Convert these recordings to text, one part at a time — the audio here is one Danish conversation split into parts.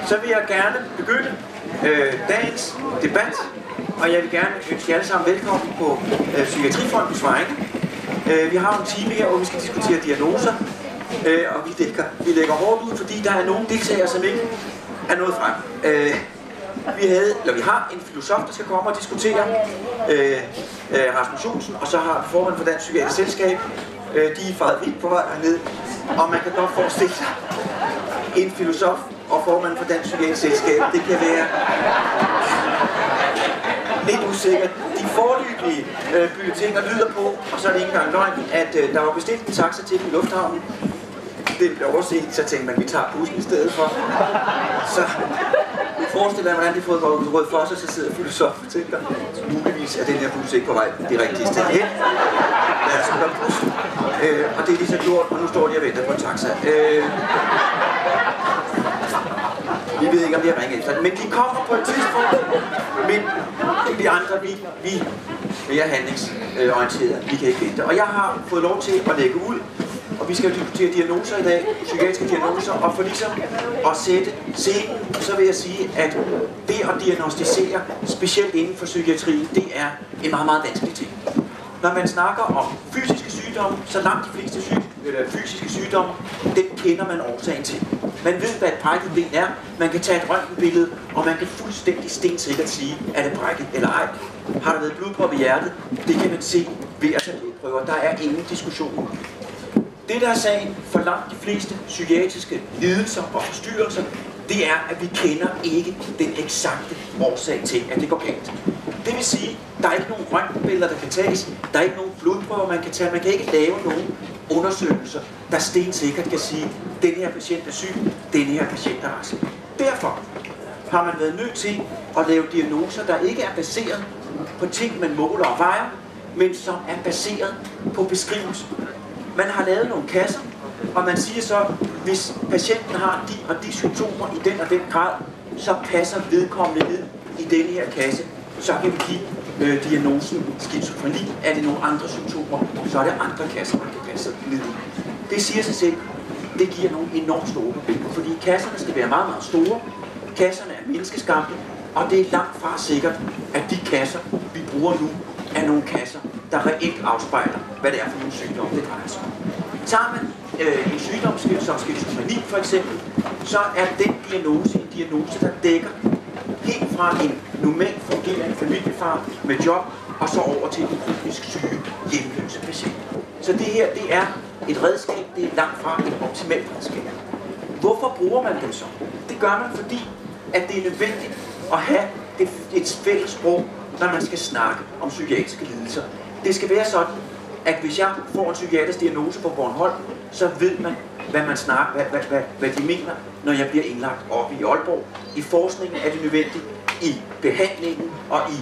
så vil jeg gerne begynde dagens debat, og jeg vil gerne ønske jer alle sammen velkommen på Psykiatrifondens vegne. Vi har en time her, hvor vi skal diskutere diagnoser, og vi lægger hårdt ud, fordi der er nogle deltagere, som ikke er nået frem. Vi har en filosof, der skal komme og diskutere, Rasmus Johnsen, og så har formand for Dansk Psykiatrisk Selskab. De er faret vildt på vej hernede, og man kan godt forestille sig en filosof og formand for Dansk Psykiatrisk Selskab. Det kan være lidt usikkert. De foreløbige bulletiner lyder på, og så er det ikke engang løgn, at der var bestilt en taxa til i lufthavnen. Det blev overset, så tænkte man, at vi tager bussen i stedet for. Så nu forestiller jeg mig, hvordan de har fået rød for sig, så sidder filosofen og tænker, muligvis er den her bus ikke på vej det rigtige sted hen. Lad os gå bussen. Og det er lige så gjort, og nu står de og venter på en taxa. Vi ved ikke, om de har ringet efter, men de kommer på et tidspunkt. Men vi andre, vi er mere handlingsorienterede. Vi kan ikke vente. Og jeg har fået lov til at lægge ud, og vi skal jo diskutere diagnoser i dag, psykiatriske diagnoser, og for ligesom at sætte scenen, så vil jeg sige, at det at diagnostisere, specielt inden for psykiatrien, det er en meget, meget vanskelig ting. Når man snakker om fysiske sygdomme, så langt de fleste fysiske sygdomme, den kender man årsagen til. Man ved, hvad et brækket ben er, man kan tage et røntgenbillede, og man kan fuldstændig stensikkert sige, er det brækket eller ej. Har der været blodprop i hjertet? Det kan man se ved at tage blodprøver. Der er ingen diskussion. Det, der er sagen for langt de fleste psykiatriske lidelser og forstyrrelser, det er, at vi kender ikke den eksakte årsag til, at det går galt. Det vil sige, der er ikke nogen røntgenbilleder, der kan tages, der er ikke nogen blodprøver, man kan tage, man kan ikke lave nogen undersøgelser, der stensikkert kan sige, at den her patient er syg, den her patient er rask. Derfor har man været nødt til at lave diagnoser, der ikke er baseret på ting, man måler og vejer, men som er baseret på beskrivelse. Man har lavet nogle kasser, og man siger så, hvis patienten har de og de symptomer i den og den grad, så passer vedkommende ned i denne her kasse. Så kan vi give diagnosen skizofreni. Er det nogle andre symptomer, så er det andre kasser, man kan passe ned i. Det siger sig selv, det giver nogle enormt store problemer, fordi kasserne skal være meget, meget store. Kasserne er menneskeskabte, og det er langt fra sikkert, at de kasser, vi bruger nu, er nogle kasser, der reelt afspejler, hvad det er for nogle sygdomme, det drejer sig om. Tager man en sygdom som skizofreni for eksempel, så er den diagnose en diagnose, der dækker helt fra en normalt fungerende familiefar med job, og så over til en kronisk syge, hjemløse patient. Så det her, det er et redskab, det er langt fra et optimalt redskab. Hvorfor bruger man dem så? Det gør man, fordi at det er nødvendigt at have et fælles sprog, når man skal snakke om psykiatriske lidelser. Det skal være sådan, at hvis jeg får en psykiatrisk diagnose på Bornholm, så ved man, hvad man snakker, hvad de mener, når jeg bliver indlagt oppe i Aalborg. I forskningen er det nødvendigt, i behandlingen og i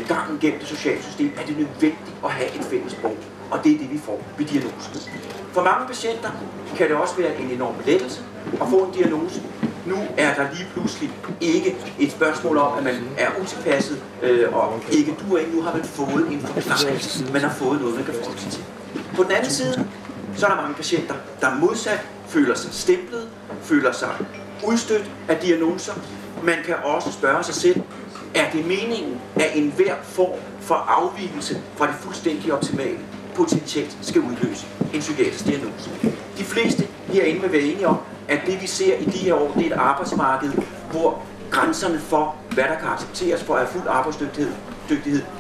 gangen gennem det sociale system er det nødvendigt at have et fælles sprog. Og det er det, vi får ved diagnosen. For mange patienter kan det også være en enorm lettelse at få en diagnose. Nu er der lige pludselig ikke et spørgsmål om, at man er utilpasset og ikke duer ikke. Nu har man fået en forklaring. Man har fået noget, man kan forholde sig til. På den anden side, så er der mange patienter, der modsat føler sig stemplet, føler sig udstødt af diagnoser. Man kan også spørge sig selv, er det meningen, at enhver form for afvigelse fra det fuldstændig optimale potentielt skal udløse en psykiatrisk diagnose? De fleste herinde vil være enige om, at det vi ser i de her år, det er et arbejdsmarked, hvor grænserne for, hvad der kan accepteres for at have fuld arbejdsdygtighed,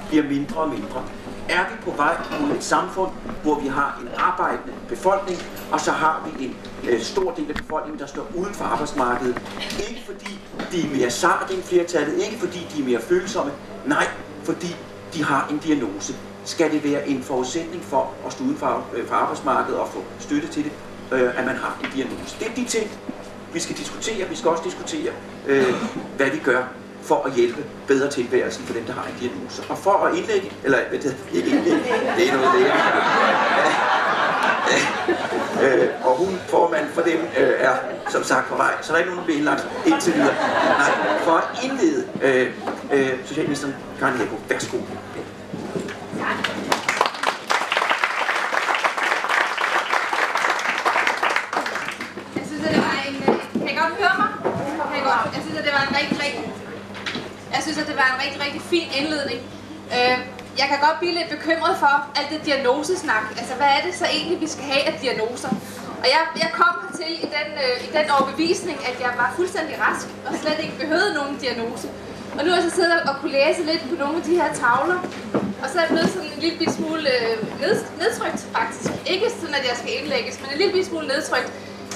bliver mindre og mindre. Er vi på vej mod et samfund, hvor vi har en arbejdende befolkning, og så har vi en stor del af befolkningen, der står uden for arbejdsmarkedet. Ikke fordi de er mere sarte end flertallet, ikke fordi de er mere følsomme, nej, fordi de har en diagnose. Skal det være en forudsætning for at stå uden for arbejdsmarkedet og få støtte til det, at man har en diagnose? Det er de ting, vi skal diskutere. Vi skal også diskutere, hvad vi gør for at hjælpe bedre tilværelsen for dem, der har en diagnose. Og for at indlægge, eller ikke indlægge, det er noget læge. Og hun, formand for dem, er som sagt på vej, så der er ikke nogen, der bliver indlagt indtil videre. Nej, for at indlede socialministeren Karen Hækkerup. Værsgo. Jeg synes, at det var en... Kan I godt høre mig? Kan I godt. Jeg synes, at det var en rigtig fin indledning. Jeg kan godt blive lidt bekymret for alt det diagnosesnak. Altså, hvad er det så egentlig, vi skal have af diagnoser? Og jeg kom hertil i den overbevisning, at jeg var fuldstændig rask og slet ikke behøvede nogen diagnose. Og nu har jeg så siddet og kunne læse lidt på nogle af de her tavler, og så er jeg blevet sådan en lille smule nedtrykt faktisk. Ikke sådan, at jeg skal indlægges, men en lille smule nedtrykt,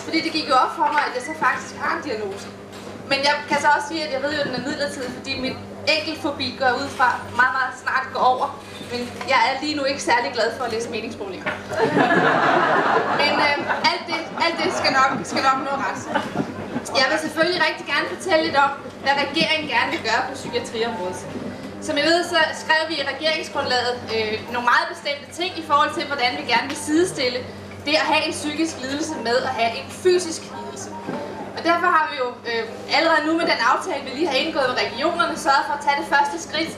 fordi det gik jo op for mig, at jeg så faktisk har en diagnose. Men jeg kan så også sige, at jeg ved jo, at den er midlertidig, fordi min enkeltfobi går ud fra meget, meget snart går over. Men jeg er lige nu ikke særlig glad for at læse meningsmålinger. Men alt det skal nok nå ret. Jeg vil selvfølgelig rigtig gerne fortælle lidt om, hvad regeringen gerne vil gøre på psykiatriområdet. Som I ved, så skrev vi i regeringsgrundlaget nogle meget bestemte ting i forhold til, hvordan vi gerne vil sidestille det at have en psykisk lidelse med at have en fysisk lidelse. Og derfor har vi jo allerede nu med den aftale, vi lige har indgået med regionerne, sørget for at tage det første skridt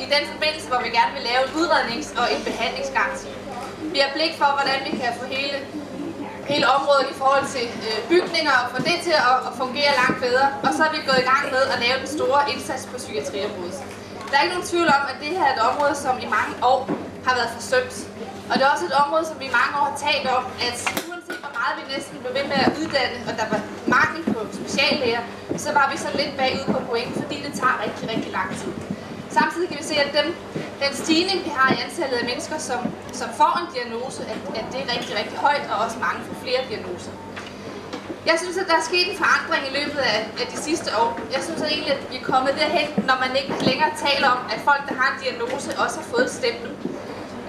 i den forbindelse, hvor vi gerne vil lave en udrednings- og en behandlingsgaranti. Vi har blik for, hvordan vi kan få hele området i forhold til bygninger og få det til at fungere langt bedre. Og så er vi gået i gang med at lave den store indsats på psykiatriområdet. Der er ikke nogen tvivl om, at det her er et område, som i mange år har været forsømt. Og det er også et område, som vi i mange år har talt om, at uanset hvor meget vi næsten blev ved med at uddanne, og der var mangel på speciallæger, så var vi så lidt bagud på point, fordi det tager rigtig, rigtig lang tid. Samtidig kan vi se, at den stigning, vi har i antallet af mennesker, som får en diagnose, at det er rigtig, rigtig højt, og også mange får flere diagnoser. Jeg synes, at der er sket en forandring i løbet af de sidste år. Jeg synes at egentlig, at vi er kommet derhen, når man ikke længere taler om, at folk, der har en diagnose, også har fået et stempel.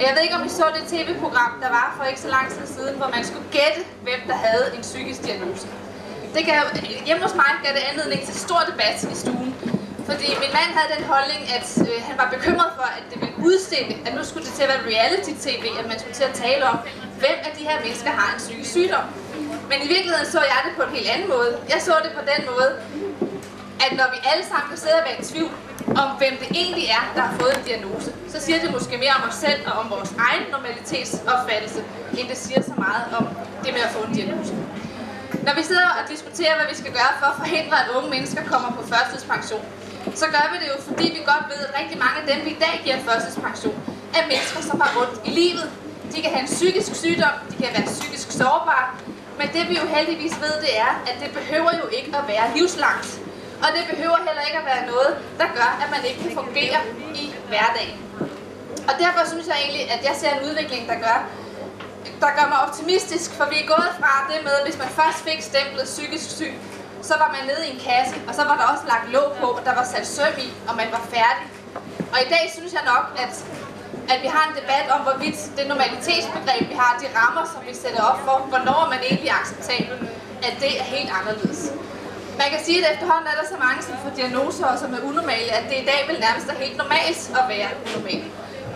Jeg ved ikke, om I så det tv-program, der var for ikke så lang tid siden, hvor man skulle gætte, hvem der havde en psykisk diagnose. Hjemme hos mig gav det anledning til stor debat i stuen. Fordi min mand havde den holdning, at han var bekymret for, at det ville udstille, at nu skulle det til at være reality-tv, at man skulle til at tale om, hvem af de her mennesker har en psykisk sygdom. Men i virkeligheden så jeg det på en helt anden måde. Jeg så det på den måde, at når vi alle sammen kan sidde og være i tvivl om, hvem det egentlig er, der har fået en diagnose, så siger det måske mere om os selv og om vores egen normalitetsopfattelse, end det siger så meget om det med at få en diagnose. Når vi sidder og diskuterer, hvad vi skal gøre for at forhindre, at unge mennesker kommer på førtidspension, så gør vi det jo, fordi vi godt ved, at rigtig mange af dem, vi i dag giver førtidspension, er mennesker, som har ondt i livet. De kan have en psykisk sygdom, de kan være psykisk sårbare, men det vi jo heldigvis ved, det er, at det behøver jo ikke at være livslangt. Og det behøver heller ikke at være noget, der gør, at man ikke kan fungere i hverdagen. Og derfor synes jeg egentlig, at jeg ser en udvikling, der gør mig optimistisk, for vi er gået fra det med, at hvis man først fik stemplet psykisk syg, så var man nede i en kasse, og så var der også lagt låg på, og der var sat søm i, og man var færdig. Og i dag synes jeg nok, at vi har en debat om, hvorvidt det normalitetsbegreb, vi har, de rammer, som vi sætter op for, hvornår man egentlig er acceptabel, at det er helt anderledes. Man kan sige, at efterhånden er der så mange, som får diagnoser og som er unormale, at det i dag vil nærmest er helt normalt at være unormal.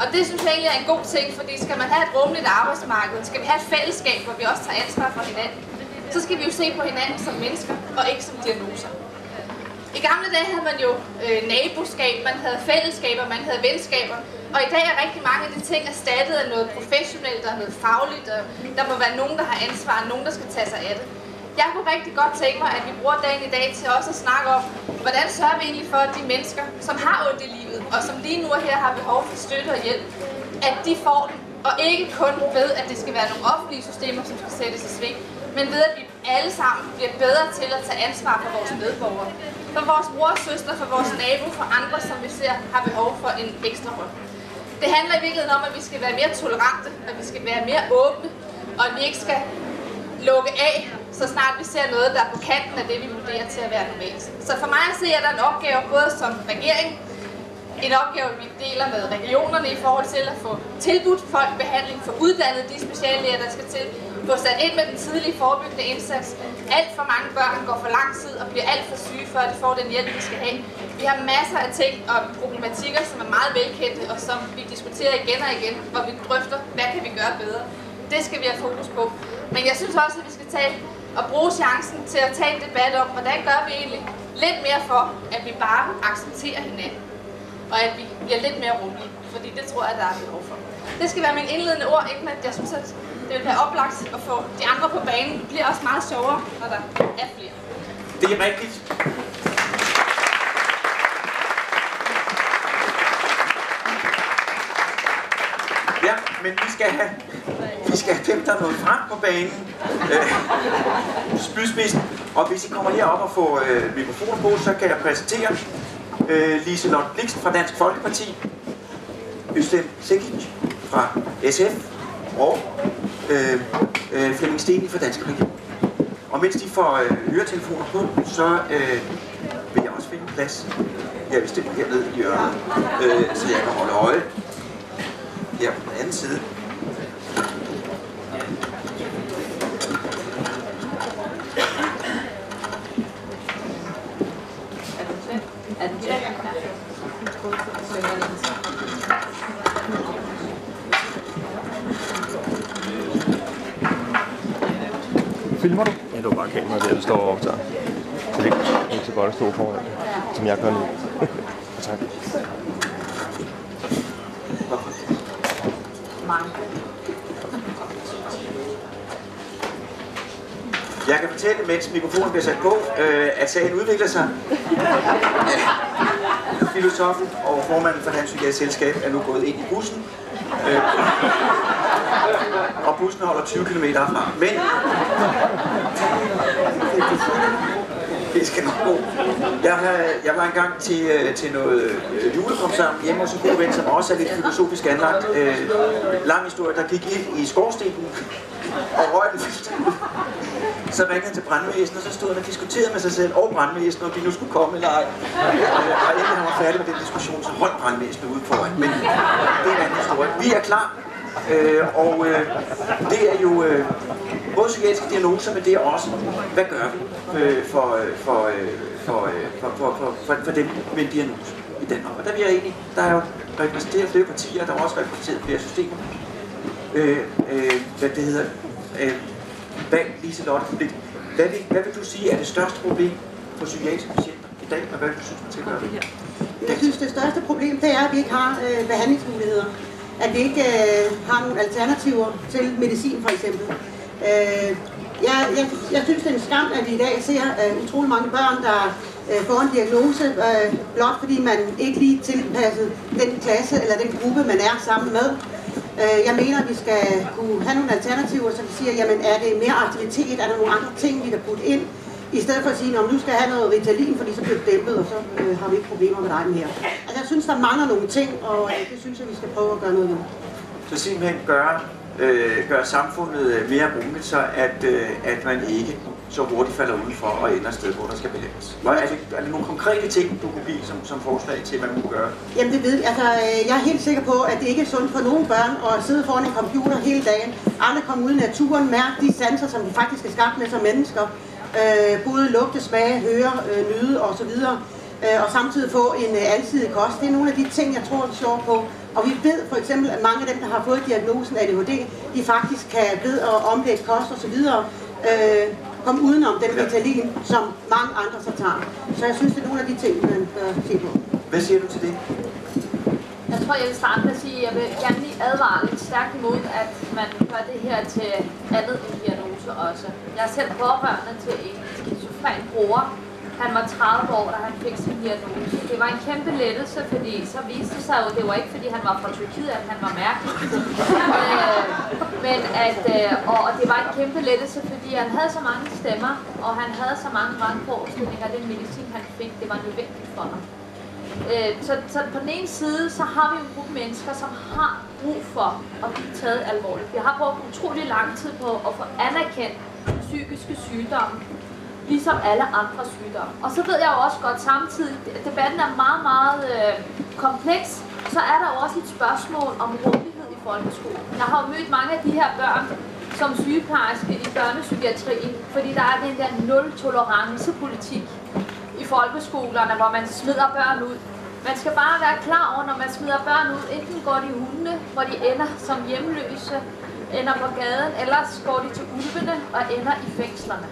Og det synes jeg egentlig er en god ting, fordi skal man have et rummeligt arbejdsmarked, skal vi have et fællesskab, hvor vi også tager ansvar for hinanden, så skal vi jo se på hinanden som mennesker og ikke som diagnoser. I gamle dage havde man jo naboskab, man havde fællesskaber, man havde venskaber, og i dag er rigtig mange af de ting erstattet af noget professionelt og noget fagligt, og der må være nogen, der har ansvar, og nogen, der skal tage sig af det. Jeg kunne rigtig godt tænke mig, at vi bruger dagen i dag til også at snakke om, hvordan sørger vi egentlig for, at de mennesker, som har ondt i livet, og som lige nu og her har behov for støtte og hjælp, at de får den, og ikke kun ved, at det skal være nogle offentlige systemer, som skal sættes i sving, men ved, at vi alle sammen bliver bedre til at tage ansvar for vores medborgere. For vores bror og søster, for vores nabo, for andre, som vi ser har behov for en ekstra hånd. Det handler i virkeligheden om, at vi skal være mere tolerante, at vi skal være mere åbne, og at vi ikke skal lukke af, så snart vi ser noget, der er på kanten af det, vi vurderer til at være normalt. Så for mig ser jeg, der er en opgave både som regering, en opgave, vi deler med regionerne i forhold til at få tilbudt folk behandling, få uddannet de speciallæger, der skal til, få sat ind med den tidlige forebyggende indsats. Alt for mange børn går for lang tid og bliver alt for syge, før de får den hjælp, de skal have. Vi har masser af ting og problematikker, som er meget velkendte, og som vi diskuterer igen og igen, hvor vi drøfter, hvad kan vi gøre bedre. Det skal vi have fokus på. Men jeg synes også, at vi skal tage og bruge chancen til at tage en debat om, hvordan gør vi egentlig lidt mere for, at vi bare accepterer hinanden. Og at vi bliver lidt mere rummelige, fordi det tror jeg, der er behov for. Det skal være mine indledende ord, inden at jeg synes, at det vil være oplagt at få de andre på banen. Det bliver også meget sjovere, når der er flere. Det er rigtigt. Ja, men vi skal have dem, der er nået frem på banen. Spydspidsen. Og hvis I kommer herop og får mikrofoner på, så kan jeg præsentere Liselott Blixt fra Dansk Folkeparti, Özlem Cekic fra SF og Flemming Steenli fra Dansk Region. Og mens de får høretelefoner på, så vil jeg også finde en plads. Jeg vil stille hernede i hjørnet, så jeg kan holde øje her på den anden side. Filmer du? Ja, det var bare kameraet der, der står og optager. Så det er ikke så godt at stå foran, som jeg gør nu. Tak. Jeg kan fortælle, mens mikrofonen bliver sat på, at sagen udvikler sig. Filosofen og formanden for Dansk Psykiatrisk Selskab er nu gået ind i bussen. Og bussen holder 20 km herfra. Men det skal nok gå. Jeg var engang til noget julekoncert hjemme hos en god ven, som også er lidt filosofisk anlagt. Lang historie, der gik ind i skorstenen og røg den. Så ringede han til brandvæsenet, og så stod han og diskuterede med sig selv og brandvæsenet, om de nu skulle komme eller ej. Og inden han var færdig med den diskussion, så holdt brandvæsenet ude foran. Men det er en anden historie. Vi er klar, og det er jo både psykiatriske diagnoser, men det er også, hvad gør vi for dem med en diagnose i Danmark. Og der vil jeg egentlig, der er jo repræsenteret flere partier, der er også repræsenteret flere systemer. Hvad det hedder. Hvad, Liselott, hvad vil du sige er det største problem for psykiatriske patienter i dag, og hvad vil du synes, man skal gøre det? Jeg synes, det største problem, det er, at vi ikke har behandlingsmuligheder. At vi ikke har nogle alternativer til medicin, for eksempel. Jeg synes, det er en skam, at vi i dag ser utrolig mange børn, der får en diagnose, blot fordi man ikke lige tilpasset den klasse eller den gruppe, man er sammen med. Jeg mener, at vi skal kunne have nogle alternativer, så vi siger, jamen er det mere aktivitet, er der nogle andre ting, vi kan putte ind, i stedet for at sige, at nu skal jeg have noget Ritalin, fordi så bliver det dæmpet, og så har vi ikke problemer med dig her. Altså jeg synes, der mangler nogle ting, og det synes jeg, vi skal prøve at gøre noget ved. Så simpelthen gøre samfundet mere rummeligt, så at man ikke så hurtigt falder udenfor og ender et sted, hvor der skal behandles. Er det nogle konkrete ting, du kunne give som forslag til, hvad man kunne gøre? Jamen det ved jeg. Altså, jeg er helt sikker på, at det ikke er sundt for nogle børn at sidde foran en computer hele dagen, aldrig komme ud i naturen, mærke de sanser, som vi faktisk er skabt med som mennesker. Både lugte, smage, høre, nyde osv. Og samtidig få en alsidig kost. Det er nogle af de ting, jeg tror, vi slår på. Og vi ved for eksempel, at mange af dem, der har fået diagnosen ADHD, de faktisk kan ved at omlægge kost osv. Komme udenom den Ritalin, som mange andre så tager. Så jeg synes, det er nogle af de ting, man bør se på. Hvad siger du til det? Jeg tror, jeg vil starte med at sige, at jeg vil gerne lige advare lidt stærkt imod, at man gør det her til andet end diagnose også. Jeg er selv pårørende til en skizofren bror. Han var 30 år, da han fik sin diagnose. Det var en kæmpe lettelse, fordi så viste det sig jo, det var ikke fordi han var fra Tyrkiet, at han var mærkelig. Men og det var en kæmpe lettelse, fordi han havde så mange stemmer, og han havde så mange forestillinger, den medicin han fik, det var nødvendigt for ham. Så på den ene side, så har vi en gruppe mennesker, som har brug for at blive taget alvorligt. Vi har brugt utrolig lang tid på at få anerkendt psykiske sygdomme, ligesom alle andre sygdomme. Og så ved jeg jo også godt samtidig, at debatten er meget, meget kompleks, så er der jo også et spørgsmål om rummelighed i folkeskolen. Jeg har jo mødt mange af de her børn som sygeplejerske i børnepsykiatrien, fordi der er den der nul-tolerance-politik i folkeskolerne, hvor man smider børn ud. Man skal bare være klar over, når man smider børn ud, enten går de hundene, hvor de ender som hjemløse, ender på gaden, ellers går de til ulvene og ender i fængslerne.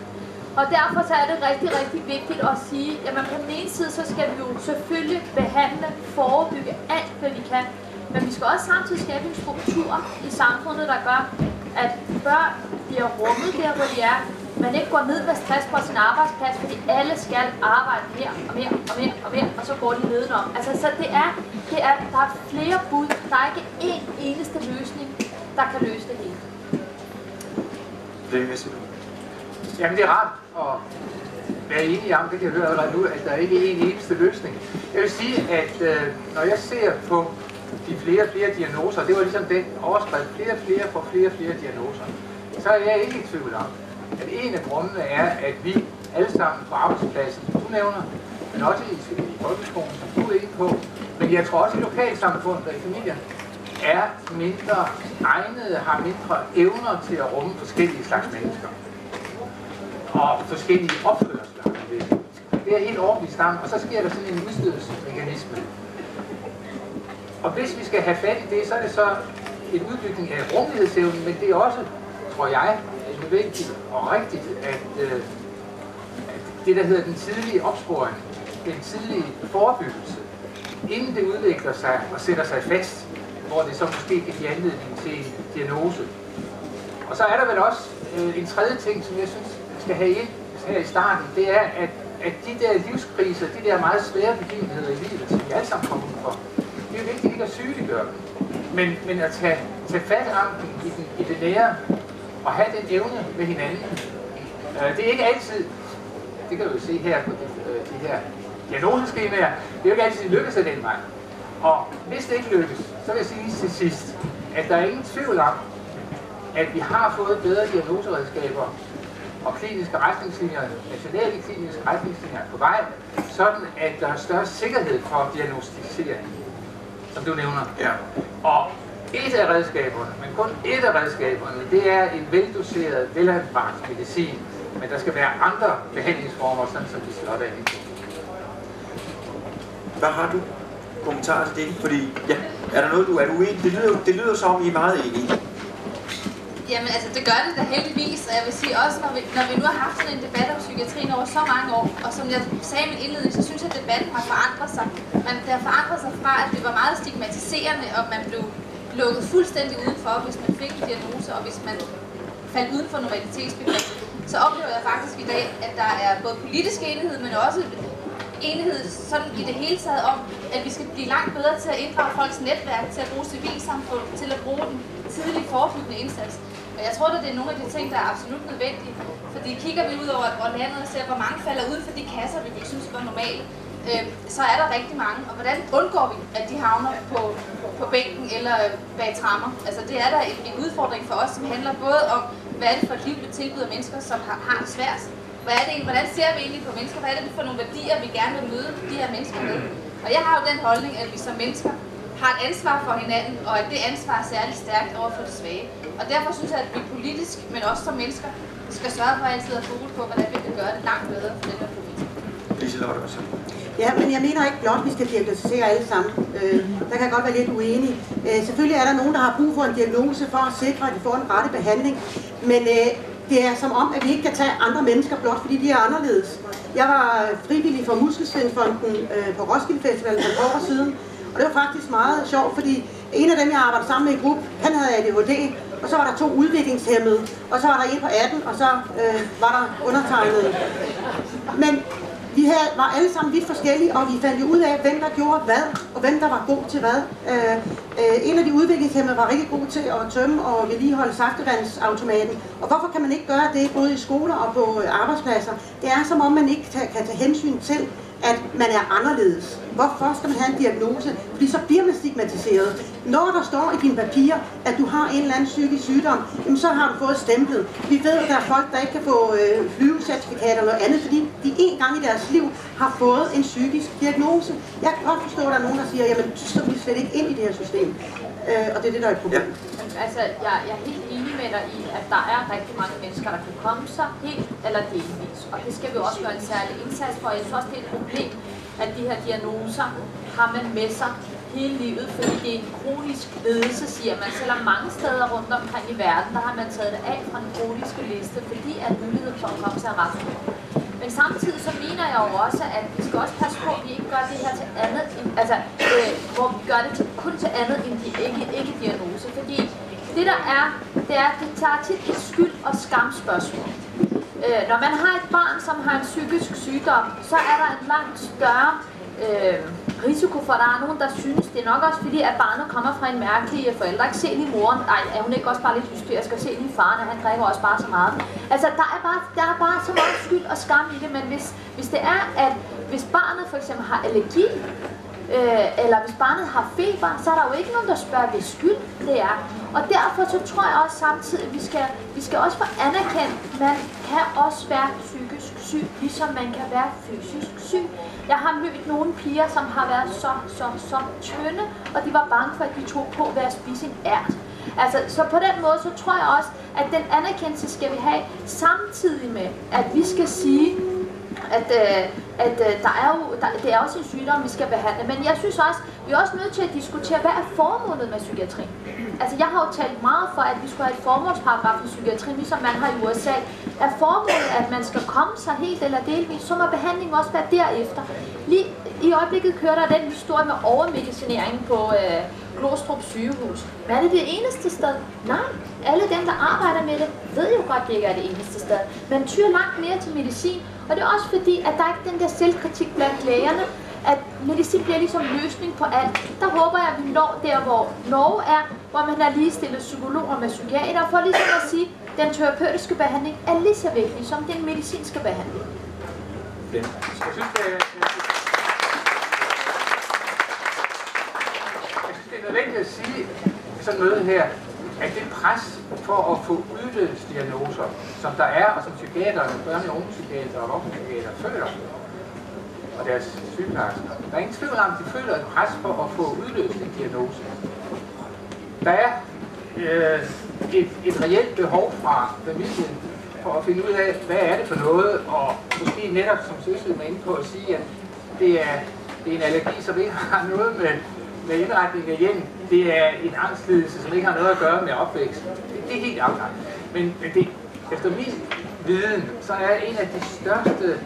Og derfor så er det rigtig, rigtig vigtigt at sige, at på den ene side, så skal vi jo selvfølgelig behandle, forebygge alt, hvad vi kan. Men vi skal også samtidig skabe en struktur i samfundet, der gør, at børn bliver rummet der, hvor de er, man ikke går ned med stress på sin arbejdsplads, fordi alle skal arbejde mere og mere og mere og mere, og så går de nedenom. Altså, så der er flere bud. Der er ikke én eneste løsning, der kan løse det hele. Jamen, det er rart at være enige om, det kan jeg høre allerede nu, at der ikke er en eneste løsning. Jeg vil sige, at når jeg ser på de flere og flere diagnoser, det var ligesom den overskrift, flere og flere diagnoser, så er jeg ikke i tvivl om, at en af grundene er, at vi alle sammen på arbejdspladsen, du nævner, men også i folkeskolen, som du er inde på, men jeg tror også i lokalsamfundet og i familien, er mindre egnede, har mindre evner til at rumme forskellige slags mennesker. Og forskellige opførsler. Det er helt overbevist om, og så sker der sådan en udstødelsesmekanisme. Og hvis vi skal have fat i det, så er det så en udbygning af rummelighedsevnen, men det er også, tror jeg, nødvendigt og rigtigt, at det, der hedder den tidlige opsporing, den tidlige forebyggelse, inden det udvikler sig og sætter sig fast, hvor det så måske kan give anledning til en diagnose. Og så er der vel også en tredje ting, som jeg synes, vi skal have ind her i starten, det er, at de der livskriser, de der meget svære begivenheder i livet, som vi alle sammen kommer ud for, det er jo vigtigt ikke at sygeliggøre dem, men at tage fat om dem i det nære, og have den evne med hinanden. Det er ikke altid, det kan du jo se her på de her diagnoseskemaer, det er jo ikke altid lykkes af den vej. Og hvis det ikke lykkes, så vil jeg sige til sidst, at der er ingen tvivl om, at vi har fået bedre diagnoseredskaber og kliniske retningslinjer, nationale kliniske retningslinjer på vej, sådan at der er større sikkerhed for diagnostisering, som du nævner. Ja. Og et af redskaberne, men kun et af redskaberne, det er en veldoseret, velanbragt medicin, men der skal være andre behandlingsformer, sådan som de slår derinde. Hvad har du kommentarer til det? Fordi, ja, er der noget, du er uenig? Det lyder som om I er meget enige. Jamen altså, det gør det da heldigvis, og jeg vil sige også, når vi nu har haft sådan en debat om psykiatrien over så mange år, og som jeg sagde i min indledning, så synes jeg, at debatten har forandret sig. Det har forandret sig fra, at det var meget stigmatiserende, og man blev lukket fuldstændig udenfor, hvis man fik en diagnose, og hvis man faldt uden for normalitetsbegrebet. Så oplever jeg faktisk i dag, at der er både politisk enighed, men også enighed sådan i det hele taget om, at vi skal blive langt bedre til at inddrage folks netværk, til at bruge civilsamfund, til at bruge den tidlige forebyggende indsats. Og jeg tror, at det er nogle af de ting, der er absolut nødvendige. Fordi kigger vi ud over landet og ser, hvor mange falder ud for de kasser, vi synes var normale, så er der rigtig mange. Og hvordan undgår vi, at de havner på bænken eller bag tremmer? Altså det er der en udfordring for os, som handler både om, hvad er det for et liv, vi tilbyder mennesker, som har det svært. Hvordan ser vi egentlig på mennesker? Hvad er det for nogle værdier, vi gerne vil møde de her mennesker med? Og jeg har jo den holdning, at vi som mennesker har et ansvar for hinanden, og at det ansvar er særligt stærkt over for det svage. Og derfor synes jeg, at vi politisk, men også som mennesker, skal sørge for altid at fokus på, hvordan vi kan gøre det langt bedre for den her problem. Liselotte også. Ja, men jeg mener ikke blot, at vi skal diagnostisere alle sammen. Der kan jeg godt være lidt uenig. Selvfølgelig er der nogen, der har brug for en diagnose for at sikre, at de får en rette behandling. Men det er som om, at vi ikke kan tage andre mennesker blot, fordi de er anderledes. Jeg var frivillig for Muskelsvindfonden på Roskilde Festival for et år siden, og det var faktisk meget sjovt, fordi en af dem, jeg arbejdede sammen med i gruppe, han havde ADHD, og så var der 2 udviklingshæmmede, og så var der en på 18, og så var der undertegnet. Men vi var alle sammen vidt forskellige, og vi fandt jo ud af, hvem der gjorde hvad, og hvem der var god til hvad. En af de udviklingshæmmede var rigtig god til at tømme og vedligeholde saftevandsautomaten. Og hvorfor kan man ikke gøre det både i skoler og på arbejdspladser? Det er som om man ikke kan tage hensyn til, at man er anderledes. Hvorfor skal man have en diagnose? Fordi så bliver man stigmatiseret. Når der står i dine papirer, at du har en eller anden psykisk sygdom, jamen så har du fået stemplet. Vi ved, at der er folk, der ikke kan få flyvecertifikat eller noget andet, fordi de en gang i deres liv har fået en psykisk diagnose. Jeg kan godt forstå, at der er nogen, der siger, jamen så vil vi slet ikke ind i det her system. Og det er det, der er et problem. Ja. Altså, jeg er helt enig med dig i, at der er rigtig mange mennesker, der kan komme sig helt eller delvis. Og det skal vi også gøre en særlig indsats for. Jeg synes også, det er et problem, at de her diagnoser har man med sig hele livet, fordi det er en kronisk lidelse, siger man. Selvom mange steder rundt omkring i verden, der har man taget det af fra den kroniske liste, fordi at muligheden for at komme sig resten. Men samtidig så mener jeg jo også, at vi skal også passe på, at vi ikke gør det her til andet, hvor vi gør det kun til andet end de ikke-diagnose. Fordi det der er, det tager tit et skyld- og skamspørgsmål. Når man har et barn, som har en psykisk sygdom, så er der en langt større risiko for, at der er nogen, der synes, det er nok også fordi, at barnet kommer fra en mærkelig forælder. Ikke se lige moren, ej, er hun ikke også bare lidt hysterisk, og se lige faren, at han drikker også bare så meget. Altså, der er bare så meget skyld og skam i det, men hvis det er, at hvis barnet for eksempel har allergi, eller hvis barnet har feber, så er der jo ikke nogen, der spørger, hvis skyld det er. Og derfor så tror jeg også samtidig, at vi skal også få anerkendt, at man kan også være psykisk syg, ligesom man kan være fysisk syg. Jeg har mødt nogle piger, som har været så tynde, og de var bange for, at de tog på ved at spise en ært. Altså, så på den måde, så tror jeg også, at den anerkendelse skal vi have, samtidig med, at vi skal sige, at det er også en sygdom, vi skal behandle. Men jeg synes også, vi er også nødt til at diskutere, hvad er formålet med psykiatrien? Altså, jeg har jo talt meget for, at vi skulle have et formålsparagraf i psykiatrien, ligesom man har i USA. Er formålet, at man skal komme sig helt eller delvis, så må behandlingen også være derefter. Lige i øjeblikket kører der den historie med overmedicinering på Glostrup sygehus. Men er det det eneste sted? Nej. Alle dem, der arbejder med det, ved jo godt, det ikke er det eneste sted. Man tyr langt mere til medicin, og det er også fordi, at der er ikke den der selvkritik blandt lægerne, at medicin bliver ligesom løsning på alt. Der håber jeg, at vi når der, hvor Norge er, hvor man har ligestillet psykologer med psykiater, for ligesom at sige, at den terapeutiske behandling er lige så vigtig som den medicinske behandling. Jeg synes, det er nødvendigt at sige sådan noget her, at det pres for at få udløst diagnoser, som der er, og som psykiatere, børne- og ungepsykiatere og voksenpsykiatere føler, og deres sygeplejersker. Der er ingen tvivl om, at de føler et pres for at få udløst en diagnose. Der er et reelt behov fra familien for at finde ud af, hvad er det for noget, og måske netop, som Søsød var inde på, at sige, at det er en allergi, som ikke har noget med indretning af hjem. Det er en angstlidelse, som ikke har noget at gøre med opvækst. Det er helt afklart. Men det, efter min viden, så er en af de største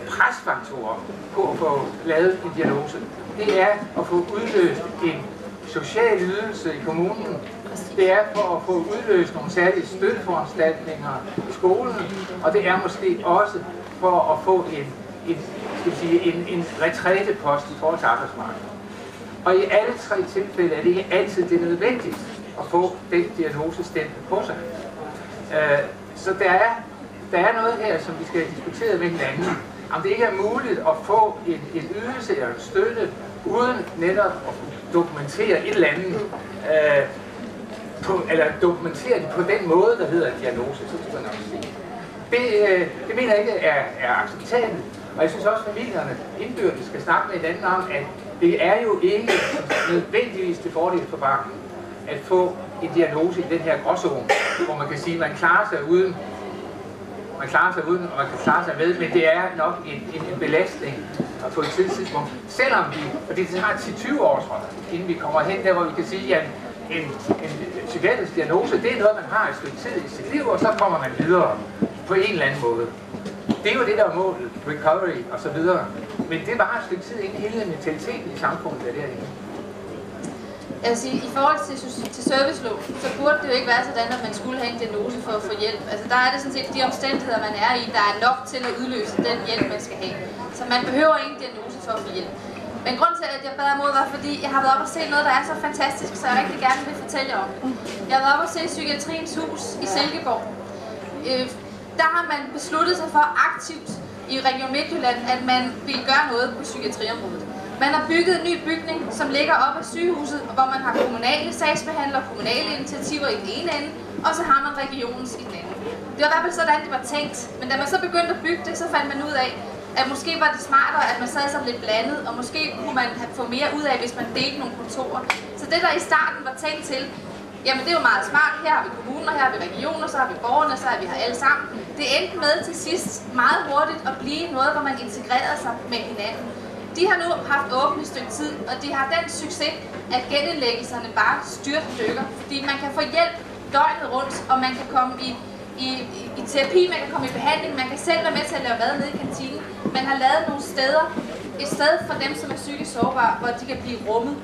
presfaktorer på at få lavet en diagnose, det er at få udløst en social ydelse i kommunen. Det er for at få udløst nogle særlige støtteforanstaltninger i skolen, og det er måske også for at få en retrætepost i forhold til arbejdsmarkedet. Og i alle tre tilfælde er det ikke altid det nødvendigt at få den diagnose stemt på sig. Så der er noget her, som vi skal diskutere med hinanden. Om det ikke er muligt at få en ydelse eller en støtte, uden netop at dokumentere et eller andet, eller dokumentere det på den måde, der hedder en diagnose, så skal man nok sige. Det mener jeg ikke er acceptabelt, og jeg synes også, at familierne indbyrdes skal snakke med hinanden om, at det er jo ikke nødvendigvis til fordel for barnet at få en diagnose i den her gråzone, hvor man kan sige, at man klarer sig uden, og man kan klare sig med, men det er nok en belastning at få et tidspunkt. Selvom og det tager 10-20 år, tror jeg, inden vi kommer hen der, hvor vi kan sige, at en psykiatrisk diagnose, det er noget, man har et stykke tid i sit liv, og så kommer man videre på en eller anden måde. Det er jo det, der er målet, recovery og så videre. Men det var et stykke tid, inden hele mentaliteten i samfundet er derinde. Jeg vil sige, i forhold til servicelov, så burde det jo ikke være sådan, at man skulle have en diagnose for at få hjælp. Altså der er det sådan set de omstændigheder, man er i, der er nok til at udløse den hjælp, man skal have. Så man behøver ingen diagnose for at få hjælp. Men grunden til, at jeg bad imod, var fordi, jeg har været op og se noget, der er så fantastisk, så jeg rigtig gerne vil fortælle jer om. Jeg har været op og se Psykiatriens Hus i Silkeborg. Der har man besluttet sig for aktivt i Region Midtjylland, at man vil gøre noget på psykiatriområdet. Man har bygget en ny bygning, som ligger op ad sygehuset, hvor man har kommunale sagsbehandlere, kommunale initiativer i den ene ende, og så har man regionens i den anden. Det var i hvert fald sådan, det var tænkt. Men da man så begyndte at bygge det, så fandt man ud af, at måske var det smartere, at man sad sådan lidt blandet, og måske kunne man få mere ud af, hvis man delte nogle kontorer. Så det, der i starten var tænkt til, jamen det er jo meget smart. Her har vi kommuner, her har vi regioner, så har vi borgerne, så har vi her alle sammen. Det endte med til sidst meget hurtigt at blive noget, hvor man integrerede sig med hinanden. De har nu haft åbent et stykke tid, og de har den succes, at genindlæggelserne bare styrtdykker. Fordi man kan få hjælp døgnet rundt, og man kan komme i terapi, man kan komme i behandling, man kan selv være med til at lave mad nede i kantinen. Man har lavet nogle steder, et sted for dem, som er psykisk sårbare, hvor de kan blive rummet.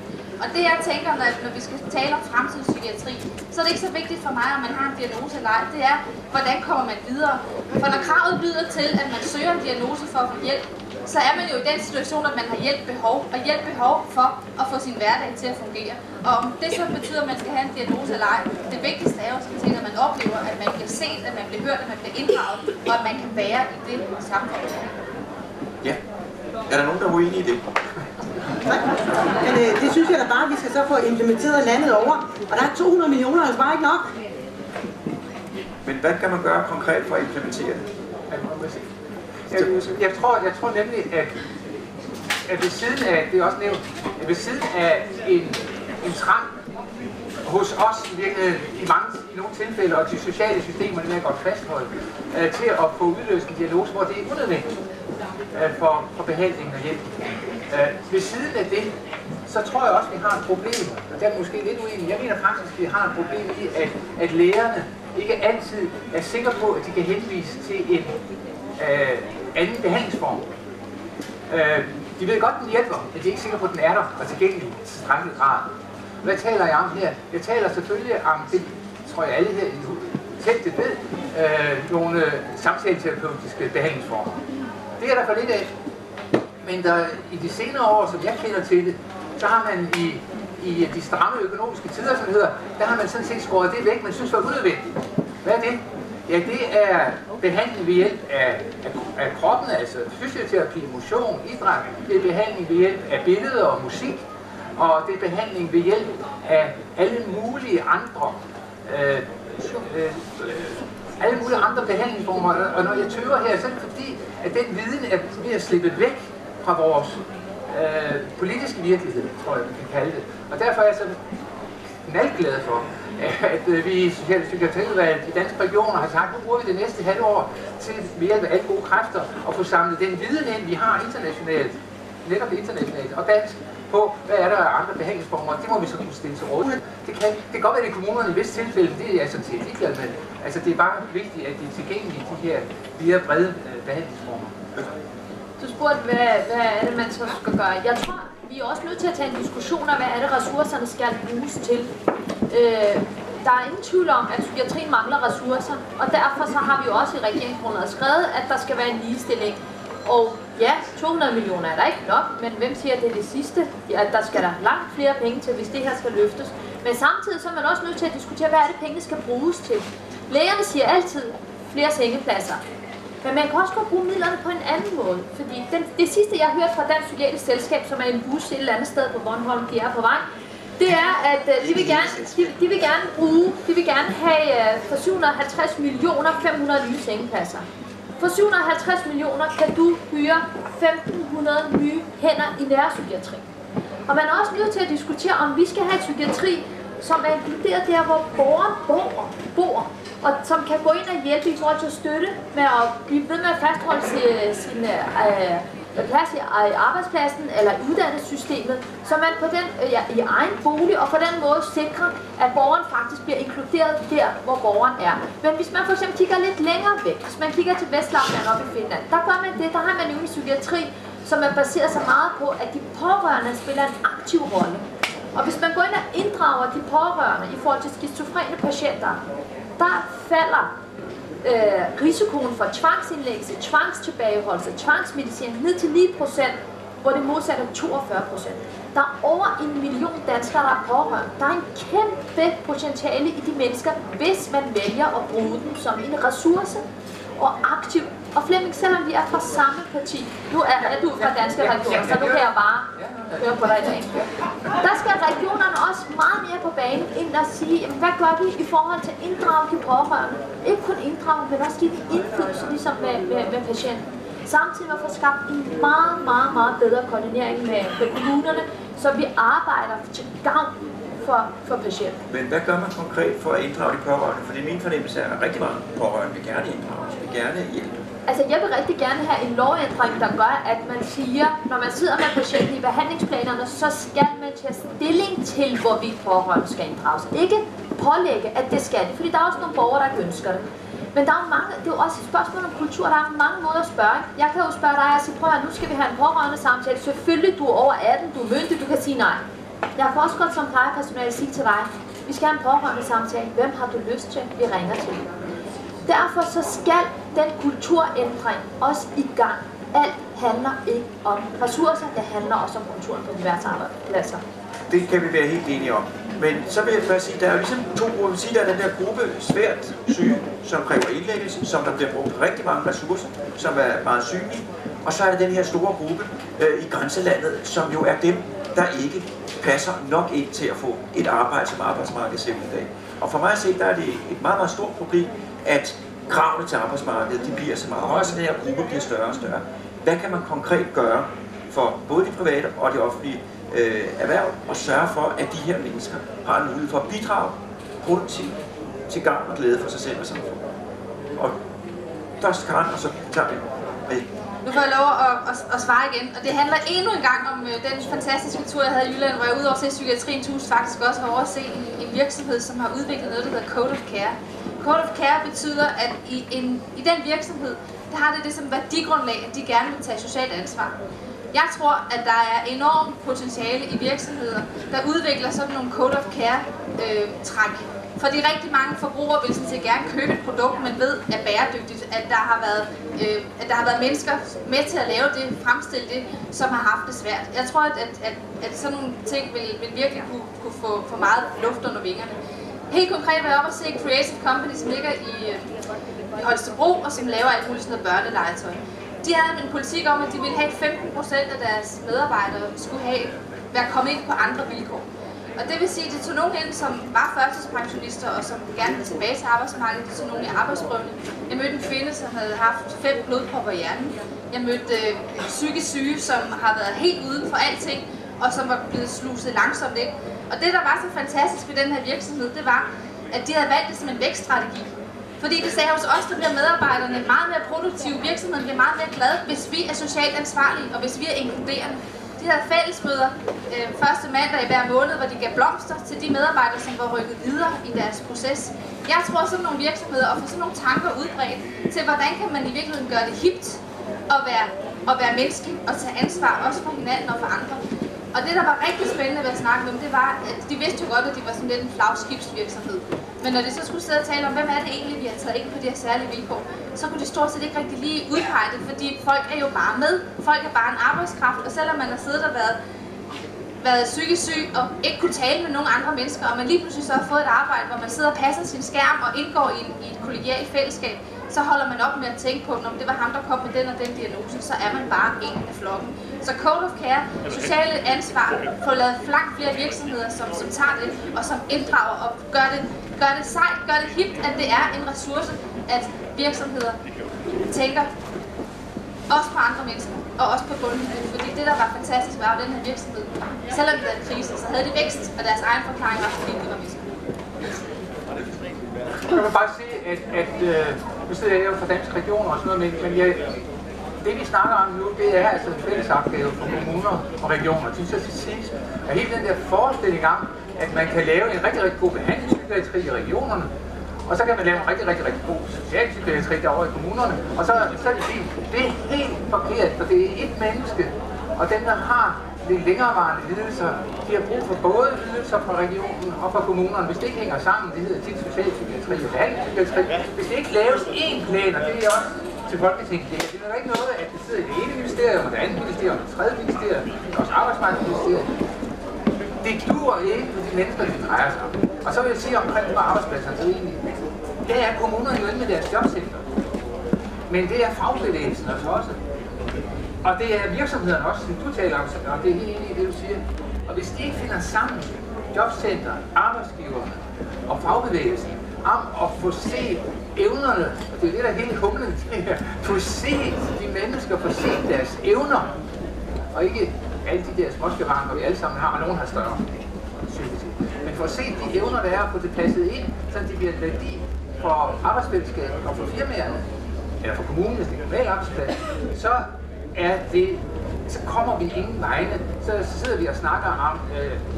Og det jeg tænker, når vi skal tale om fremtidens psykiatri, så er det ikke så vigtigt for mig, om man har en diagnose eller ej. Det er, hvordan kommer man videre. For når kravet lyder til, at man søger en diagnose for at få hjælp, så er man jo i den situation, at man har hjælpebehov, og hjælpebehov for at få sin hverdag til at fungere. Og om det så betyder, at man skal have en diagnose eller ej, det vigtigste er jo sådan set, at man oplever, at man bliver set, at man bliver hørt, at man bliver inddraget, og at man kan være i det samfund. Ja. Er der nogen, der er uenige i det? Nej. Men det synes jeg da bare, at vi skal så få implementeret landet over. Og der er 200 millioner, altså bare ikke nok. Men hvad kan man gøre konkret for at implementere det? Jeg tror nemlig, at ved siden af, det er også nævnt, at ved siden af en trang hos os i nogle tilfælde, og de sociale systemer, det er godt fastholdt, til at få udløst en diagnose, hvor det er unødvendigt for behandling og hjælp. Ved siden af det, så tror jeg også, at vi har et problem, og der er måske lidt uenig. Jeg mener faktisk, at vi har et problem i, at lægerne ikke altid er sikre på, at de kan henvise til en anden behandlingsform. De ved godt, den hjælper, men de er ikke sikre på, at den er der og tilgængelig i tilstrækkelig grad. Hvad taler jeg om her? Jeg taler selvfølgelig om, det tror jeg alle her i teltet ved, nogle samtaleterapeutiske behandlingsformer. Det er der for lidt af. Men i de senere år, som jeg kender til det, så har man i de stramme økonomiske tider, som hedder, der har man sådan set skåret det væk, man synes var unødvendigt. Hvad er det? Ja, det er behandling ved hjælp af kroppen, altså fysioterapi, motion, idræt. Det er behandling ved hjælp af billeder og musik. Og det er behandling ved hjælp af alle mulige andre behandlingsformer. Og når jeg tøver her, så er det fordi, at den viden er ved at slippe væk fra vores politiske virkelighed, tror jeg, vi kan kalde det. Og derfor er jeg så knaldglad for, at vi i Social- og Psykiatriudvalget i Danske Regioner har sagt, nu bruger vi det næste halve år til ved hjælp af alle gode kræfter at få samlet den viden ind, vi har internationalt, netop internationalt og dansk, på hvad er der af andre behandlingsformer. Det må vi så kunne stille til rådighed. Det kan godt være, at i kommunerne i visse tilfælde, det er jeg sådan set ligeglad med. Altså det er bare vigtigt, at de er tilgængelige, de her mere brede behandlingsformer. Du spurgte, hvad er det, man så skal gøre? Jeg tror, vi er også nødt til at tage en diskussion af, hvad er det, ressourcerne skal bruges til. Der er ingen tvivl om, at psykiatrien mangler ressourcer, og derfor så har vi jo også i regeringsgrundlaget skrevet, at der skal være en ligestilling. Og ja, 200 millioner er der ikke nok, men hvem siger, at det er det sidste? Ja, der skal der langt flere penge til, hvis det her skal løftes. Men samtidig så er man også nødt til at diskutere, hvad er det, pengene skal bruges til. Lægerne siger altid flere sengepladser. Men man kan også godt bruge midlerne på en anden måde. Fordi det sidste, jeg har hørt fra Dansk Psykiatrisk Selskab, som er en bus et eller andet sted på Bornholm, de er på vej, det er, at de vil gerne have for 750 millioner 500 nye sengepladser. For 750 millioner kan du hyre 1.500 nye hænder i nærpsykiatri. Og man er også nødt til at diskutere, om vi skal have et psykiatri, som er inkluderet der, hvor borgeren bor, og som kan gå ind og hjælpe i forhold til at støtte med at blive ved med at fastholde sin plads i arbejdspladsen eller i uddannelsessystemet, så man på den, i egen bolig og på den måde sikrer, at borgeren faktisk bliver inkluderet der, hvor borgeren er. Men hvis man for eksempel kigger lidt længere væk, hvis man kigger til Vestlapland op i Finland, der gør man det, der har man jo en psykiatri, som er baseret så meget på, at de pårørende spiller en aktiv rolle. Og hvis man går ind og inddrager de pårørende i forhold til skizofrene patienter, der falder risikoen for tvangsindlæggelse, tvangstilbageholdelse, tvangsmedicin ned til 9%, hvor det modsatte er 42%. Der er over 1 million danskere, der er pårørende. Der er en kæmpe potentiale i de mennesker, hvis man vælger at bruge dem som en ressource og aktiv. Og Flemming, selvom vi er fra samme parti, nu er du fra Danske Regioner, så nu kan jeg bare høre på dig i dag. Der skal regionerne også meget mere på banen ind og sige, jamen, hvad gør vi i forhold til at inddrage de pårørende? Ikke kun inddrage, men også give de indflydelse ligesom med patienten. Samtidig med at få skabt en meget bedre koordinering med kommunerne, så vi arbejder til gavn for patienten. Men hvad gør man konkret for at inddrage de pårørende? Fordi min fornemmelse er, at rigtig mange pårørende vil gerne inddrage, vil gerne hjælpe. Altså, jeg vil rigtig gerne have en lovændring, der gør, at man siger, når man sidder med patienten i behandlingsplanerne, så skal man tage stilling til, hvorvidt pårørende skal inddrages. Ikke pålægge, at det skal det, fordi der er også nogle borgere, der ikke ønsker det. Men der er jo mange, det er jo også et spørgsmål om kultur, der er mange måder at spørge. Jeg kan jo spørge dig og sige, prøv at nu skal vi have en pårørende samtale. Selvfølgelig, du er over 18, du er myndig, du kan sige nej. Jeg har også godt som plejepersonale sige til dig, vi skal have en pårørende samtale. Hvem har du lyst til, vi ringer til? Derfor så skal den kulturændring også i gang. Alt handler ikke om ressourcer, det handler også om kulturen på diverse arbejdspladser. Det kan vi være helt enige om. Men så vil jeg bare sige, der er jo ligesom to grupper. Der er den der gruppe svært syge, som kræver indlæggelse, som der bliver brugt rigtig mange ressourcer, som er meget synlige. Og så er der den her store gruppe i grænselandet, som jo er dem, der ikke passer nok ind til at få et arbejde som arbejdsmarked selv i dag. Og for mig at se, der er det et meget, meget stort problem, at kravene til arbejdsmarkedet, de bliver så meget højere, så den her gruppe bliver større og større. Hvad kan man konkret gøre for både de private og de offentlige erhverv og sørge for, at de her mennesker har en mulighed for at bidrage produktivt til gavn og glæde for sig selv og samfundet? Og først Karen, og så tager vi med. Nu får jeg lov at svare igen, og det handler endnu en gang om den fantastiske tur, jeg havde i Jylland, hvor jeg udover til Psykiatrien Hus faktisk også var over at se en virksomhed, som har udviklet noget, der hedder Code of Care. Code of Care betyder, at i den virksomhed, der har det som værdigrundlag, at de gerne vil tage socialt ansvar. Jeg tror, at der er enormt potentiale i virksomheder, der udvikler sådan nogle Code of Care-træk. Fordi rigtig mange forbrugere vil sådan set gerne købe et produkt, man ved er bæredygtigt, at der har været mennesker med til at lave det, fremstille det, som har haft det svært. Jeg tror, at sådan nogle ting vil virkelig kunne få meget luft under vingerne. Helt konkret var jeg oppe og se Creative Company, som ligger i Holstebro, og som laver alt muligt sådan noget børnelegetøj. De havde en politik om, at de ville have 15% af deres medarbejdere skulle være kommet ind på andre vilkår. Og det vil sige, at de tog nogen ind, som var førtidspensionister og som gerne ville tilbage til arbejdsmarkedet. De tog nogen i arbejdsprøvning. Jeg mødte en kvinde, som havde haft 5 blodpropper i hjernen. Jeg mødte psykisk syge, som har været helt uden for alting, og som var blevet sluset langsomt ind. Og det, der var så fantastisk ved den her virksomhed, det var, at de havde valgt det som en vækststrategi. Fordi de sagde hos os, der bliver medarbejderne meget mere produktive, virksomheden bliver meget mere glade, hvis vi er socialt ansvarlige og hvis vi er inkluderende. De havde fællesmøder første mandag i hver måned, hvor de gav blomster til de medarbejdere, som var rykket videre i deres proces. Jeg tror, at sådan nogle virksomheder og få sådan nogle tanker udbredt til, hvordan kan man i virkeligheden gøre det hipt at være menneskelig og tage ansvar også for hinanden og for andre. Og det, der var rigtig spændende ved at snakke med dem, det var, at de vidste jo godt, at de var sådan lidt en flagskibsvirksomhed. Men når de så skulle sidde og tale om, hvem er det egentlig, vi har taget ind på de her særlige vilkår, så kunne de stort set ikke rigtig lige udpege det, fordi folk er jo bare med. Folk er bare en arbejdskraft, og selvom man har siddet og været psykisk syg og ikke kunne tale med nogen andre mennesker, og man lige pludselig så har fået et arbejde, hvor man sidder og passer sin skærm og indgår i et kollegialt fællesskab, så holder man op med at tænke på, om det var ham, der kom med den og den diagnose, så er man bare en af flokken. Så Code of Care, sociale ansvar, får lavet langt flere virksomheder, som tager det, og som inddrager og gør det sejt, gør det hipt, at det er en ressource, at virksomheder tænker også på andre mennesker, og også på bundniveau. Fordi det, der var fantastisk, var den her virksomhed. Selvom de havde krise, så havde de vækst, og deres egen forklaring var, fordi de var misbrug. Jeg vil bare sige, at nu sidder jeg jo fra Danske Regioner og sådan noget, men det vi snakker om nu, det er altså en fælles opgave for kommuner og regioner. Det synes jeg er hele den der forestilling om, at man kan lave en rigtig, rigtig god behandlingspsykiatri i regionerne, og så kan man lave en rigtig, rigtig, rigtig god socialpsykiatri derovre i kommunerne, og så er det fint. Det er helt forkert, for det er et menneske, og dem, der har lidt længerevarende lidelser, de har brug for både lidelser fra regionen og fra kommunerne. Hvis det ikke hænger sammen, det hedder tit socialpsykiatri og behandlingspsykiatri. Hvis det ikke laves én plan, og det er også til Folketinget, det er ikke noget, at det sidder i det ene ministerium, og det andet ministerium, og det tredje ministerium, og også arbejdsmarkedsministerium. Det duer ikke for de mennesker, det drejer sig om. Og så vil jeg sige omkring på arbejdspladserne, så egentlig, det er kommunerne jo inde med deres jobcenter. Men det er fagbevægelsen også. Og det er virksomhederne også, som du taler om, og det er helt enig i det, du siger. Og hvis de ikke finder sammen, jobcenter, arbejdsgiverne og fagbevægelsen, om at få set evnerne, og det er det, der er hele humlen til her, få set de mennesker, få set deres evner, og ikke alle de der småskavanker, vi alle sammen har, og nogen har større. Men for at se de evner, der er, at få det passet ind, så de bliver en værdi for arbejdsfællesskabet og for firmaerne, eller for kommunen, hvis det er en kommunal arbejdsplads, så kommer vi ingen vegne. Så sidder vi og snakker om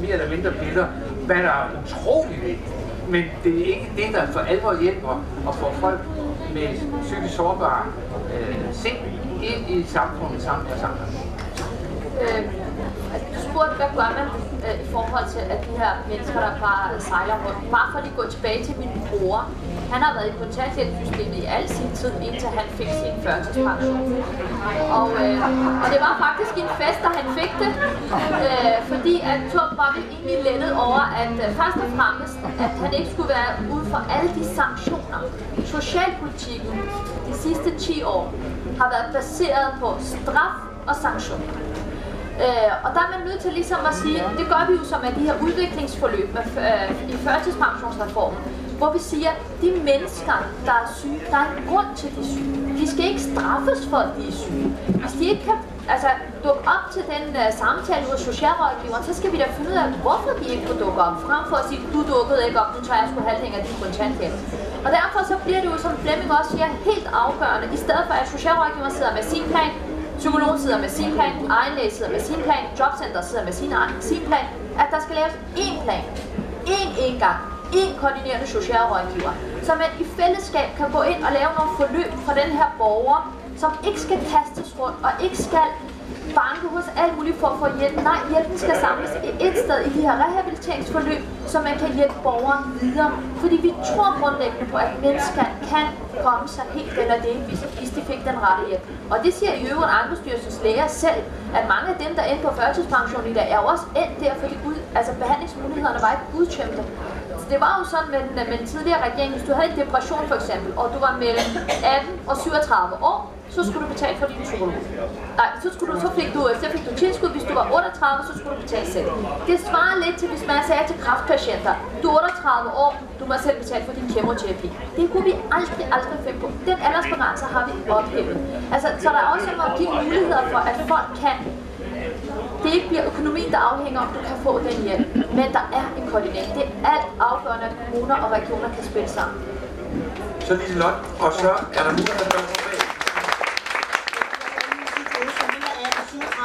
mere eller mindre piller, hvad der er utroligt vigtigt. Men det er ikke det, der for alvor hjælper at få folk med psykisk sårbare sind ind i samfundet sammen. Du spurgte, hvad gør man? i forhold til at de her mennesker, der bare sejler rundt. Bare for at gå tilbage til min bror. Han har været i kontanthjælpssystemet i al sin tid, indtil han fik sin førtidspension. Og det var faktisk en fest, da han fik det, fordi at Tom var vi egentlig lettet over, at først og fremmest, at han ikke skulle være ude for alle de sanktioner. Socialpolitikken de sidste 10 år har været baseret på straf og sanktioner. Og der er man nødt til ligesom at sige, det gør vi jo som af de her udviklingsforløb i førtidspensionsreformen, hvor vi siger, at de mennesker, der er syge, der er en grund til, de er syge. De skal ikke straffes for, at de er syge. Hvis de ikke kan dukke op til den samtale hos socialrådgiveren, så skal vi da finde ud af, hvorfor de ikke kunne dukke op, frem for at sige, du dukkede ikke op, nu tager jeg sgu halvdelen af din kontanthjælp. Og derfor så bliver det jo, som Flemming også siger, helt afgørende, i stedet for at socialrådgiveren sidder med sin plan, psykologen sidder med sin plan, egenlæge sidder med sin plan, jobcenter sidder med sin plan, at der skal laves én plan, én gang, én koordinerende socialrådgiver, så man i fællesskab kan gå ind og lave nogle forløb for den her borger, som ikke skal kastes rundt og ikke skal banke hos alt muligt for at få hjælp. Nej, hjælpen skal samles et sted i de her rehabiliteringsforløb, så man kan hjælpe borgeren videre. Fordi vi tror grundlæggende på, at mennesker kan komme sig helt eller delvis, hvis de fik den rette hjælp. Og det siger i øvrigt Ankestyrelsens læger selv, at mange af dem, der endte på førtidspension i dag, er jo også endt der, fordi behandlingsmulighederne var ikke udtømte. Så det var jo sådan med den tidligere regering, hvis du havde en depression for eksempel, og du var mellem 18 og 37 år, så skulle du betale for din psykolog. Nej, så fik du tilskud, hvis du var 38, så skulle du betale selv. Det svarer lidt til, hvis man sagde til kræftpatienter, du er 38 år, du må selv betale for din kemoterapi. Det kunne vi aldrig finde på. Den aldersbegrænser har vi ophævet. Altså, så der er også at give muligheder for, at folk kan. Det ikke bliver økonomien, der afhænger om, du kan få den hjælp. Men der er en koordinering. Det er alt afgørende, at kommuner og regioner kan spille sammen. Så Liselotte, og så er der mulighed for at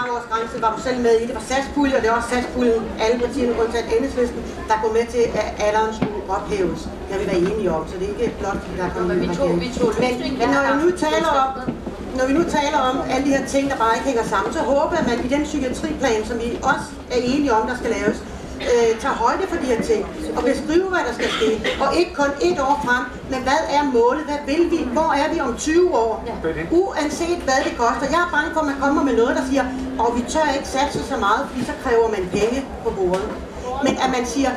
37-års grænse var du selv med i. Det var satspulje, og det var også satspuljen, alle partierne undtaget Enhedslisten, der går med til, at alderen skulle ophæves. Det har vi været enige om, så det er ikke blot, fordi der er kommet en regering. Men når vi nu taler om alle de her ting, der bare ikke hænger sammen, så håber jeg, at man i den psykiatriplan, som vi også er enige om, der skal laves, tager højde for de her ting og beskrive, hvad der skal ske. Og ikke kun et år frem, men hvad er målet? Hvad vil vi? Hvor er vi om 20 år? Uanset hvad det koster. Jeg er bange for, at man kommer med noget, der siger, og vi tør ikke satse så meget, fordi så kræver man penge på bordet. Men at man siger,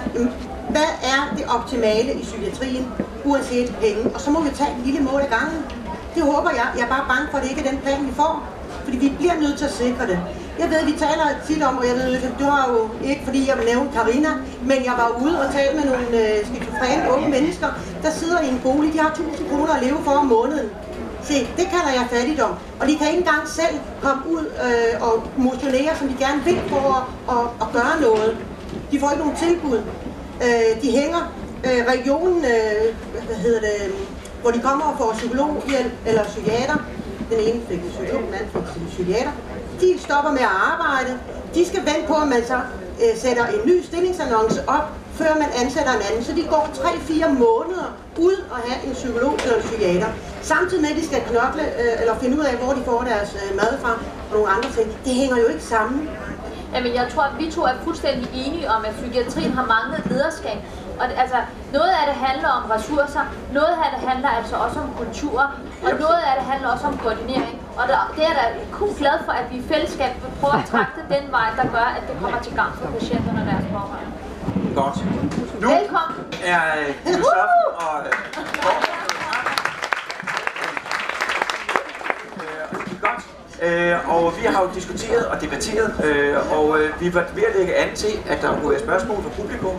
hvad er det optimale i psykiatrien, uanset penge? Og så må vi tage et lille mål ad gangen. Det håber jeg. Jeg er bare bange for, at det ikke er den plan, vi får. Fordi vi bliver nødt til at sikre det. Jeg ved, vi taler tit om, og jeg ved, det var jo ikke fordi jeg vil nævne Carina, men jeg var ude og tale med nogle skizofrene unge mennesker, der sidder i en bolig. De har 1000 kroner at leve for om måneden. Se, det kalder jeg fattigdom. Og de kan ikke engang selv komme ud og motionere, som de gerne vil for at gøre noget. De får ikke nogen tilbud. De hænger regionen, hvor de kommer og får psykologhjælp eller psykiater. Den ene fik en psykolog, den anden fik en psykiater. De stopper med at arbejde. De skal vente på, at man så sætter en ny stillingsannonce op, før man ansætter en anden. Så de går 3-4 måneder ud og have en psykolog eller en psykiater. Samtidig med, at de skal knokle eller finde ud af, hvor de får deres mad fra og nogle andre ting. Det hænger jo ikke sammen. Jamen, jeg tror, at vi to er fuldstændig enige om, at psykiatrien har manglet lederskab. Og altså, noget af det handler om ressourcer, noget af det handler altså også om kultur, og noget af det handler også om koordinering. Og det er da kun glad for, at vi i fællesskab vil prøve at trække den vej, der gør, at det kommer til gavn for patienterne og deres pårørende. Godt. Nu Velkommen. Er filosofen og og vi har jo diskuteret og debatteret, og vi var ved at lægge an til, at der kunne være spørgsmål fra publikum.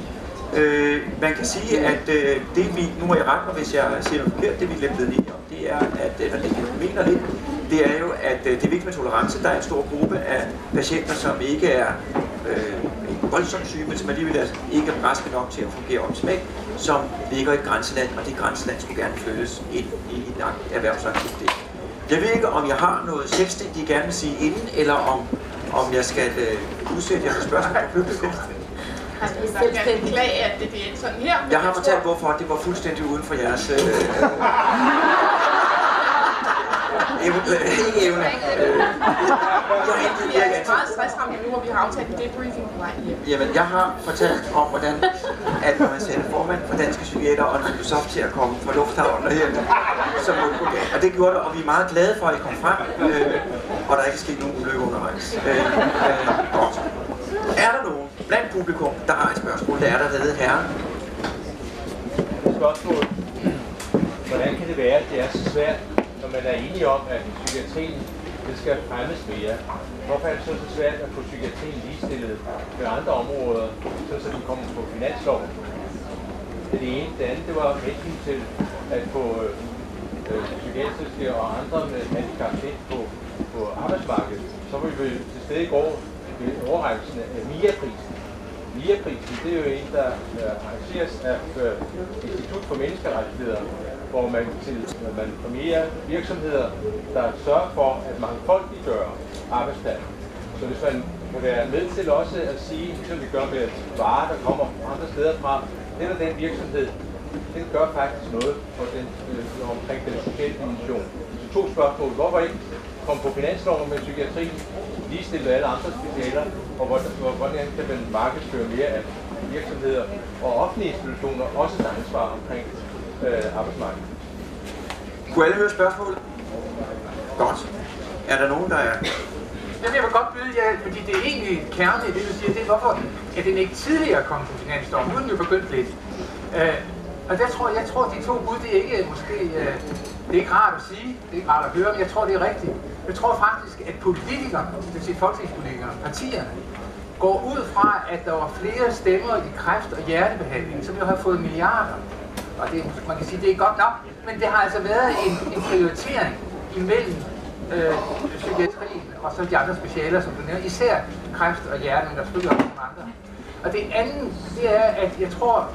Man kan sige, at det vi, nu må jeg rette mig, hvis jeg siger noget forkert, det vi er blevet enige om, det er, at det vi mener lidt, det er jo, at det er vigtigt med tolerance. Der er en stor gruppe af patienter, som ikke er voldsomt syge, men som alligevel ikke er raske nok til at fungere optimalt, som ligger i et grænseland, og det grænseland skulle gerne flyttes ind i en erhvervsaktivitet. Jeg ved ikke, om jeg har noget selvstændigt, jeg gerne vil sige inden, eller om jeg skal udsætte jer for spørgsmål på publikum. Jeg beklage, at det er sådan her. Jeg har fortalt, hvorfor det var fuldstændig uden for jeres... Ikke evne. Jeg er meget stressramt nu, og vi har aftalt en debriefing på vej hjem. Jamen, jeg har fortalt om, hvordan at når man sætter formand for Danske Psykiater og en filosof til at komme fra lufthavnen og herinde, så må det gå galt. Og det gjorde det, og vi er meget glade for, at I kom frem, og der er ikke sket nogen ulykke undervejs. Godt. Er der nogen blandt publikum, der har et spørgsmål? Det er der ved herren. Spørgsmål. Hvordan kan det være, at det er så svært, når man er enige om, at psykiatrien det skal fremmes mere? Hvorfor er det så svært at få psykiatrien ligestillet med andre områder, så de kommer på finansloven? Det er det ene. Det andet, det var hensyn til at få psykiatriske og andre med handicap ind på arbejdsmarkedet. Så var vi til stede i går ved overrækkelsen af MIA-prisen. MIA-prisen, det er jo en, der arrangeres af Institut for Menneskerettigheder, hvor man præmierer virksomheder, der sørger for at mangfoldiggøre arbejdspladser. Så hvis man kan være med til også at sige, som vi gør med varer, der kommer andre steder fra, den virksomhed, den gør faktisk noget for den, omkring den sociale dimension. Så 2 spørgsmål. Hvorfor ikke komme på finansloven med psykiatri, ligestille alle andre specialer, og hvordan kan man markedsføre mere af virksomheder og offentlige institutioner også et ansvar omkring arbejdsmarkedet? Kunne alle høre spørgsmålet? Godt. Er der nogen, der er... Jeg vil godt byde jer, fordi det er egentlig kerne i det, du siger, det er hvorfor at den ikke tidligere kom på finansloven. Nu er den jo begyndt lidt. Og der tror jeg, de 2 bud, det er ikke måske... det er ikke rart at sige, det er ikke rart at høre, men jeg tror, det er rigtigt. Jeg tror faktisk, at politikerne, det vil sige folketingspolitikerne, partierne, går ud fra, at der var flere stemmer i kræft- og hjertebehandling, som jo har fået milliarder. Og det, man kan sige, det er godt nok, men det har altså været en prioritering imellem psykiatrien og så de andre specialer, som du nævner, især kræft og hjerte, men der selvfølgelig også nogle andre. Og det andet, det er, at jeg tror,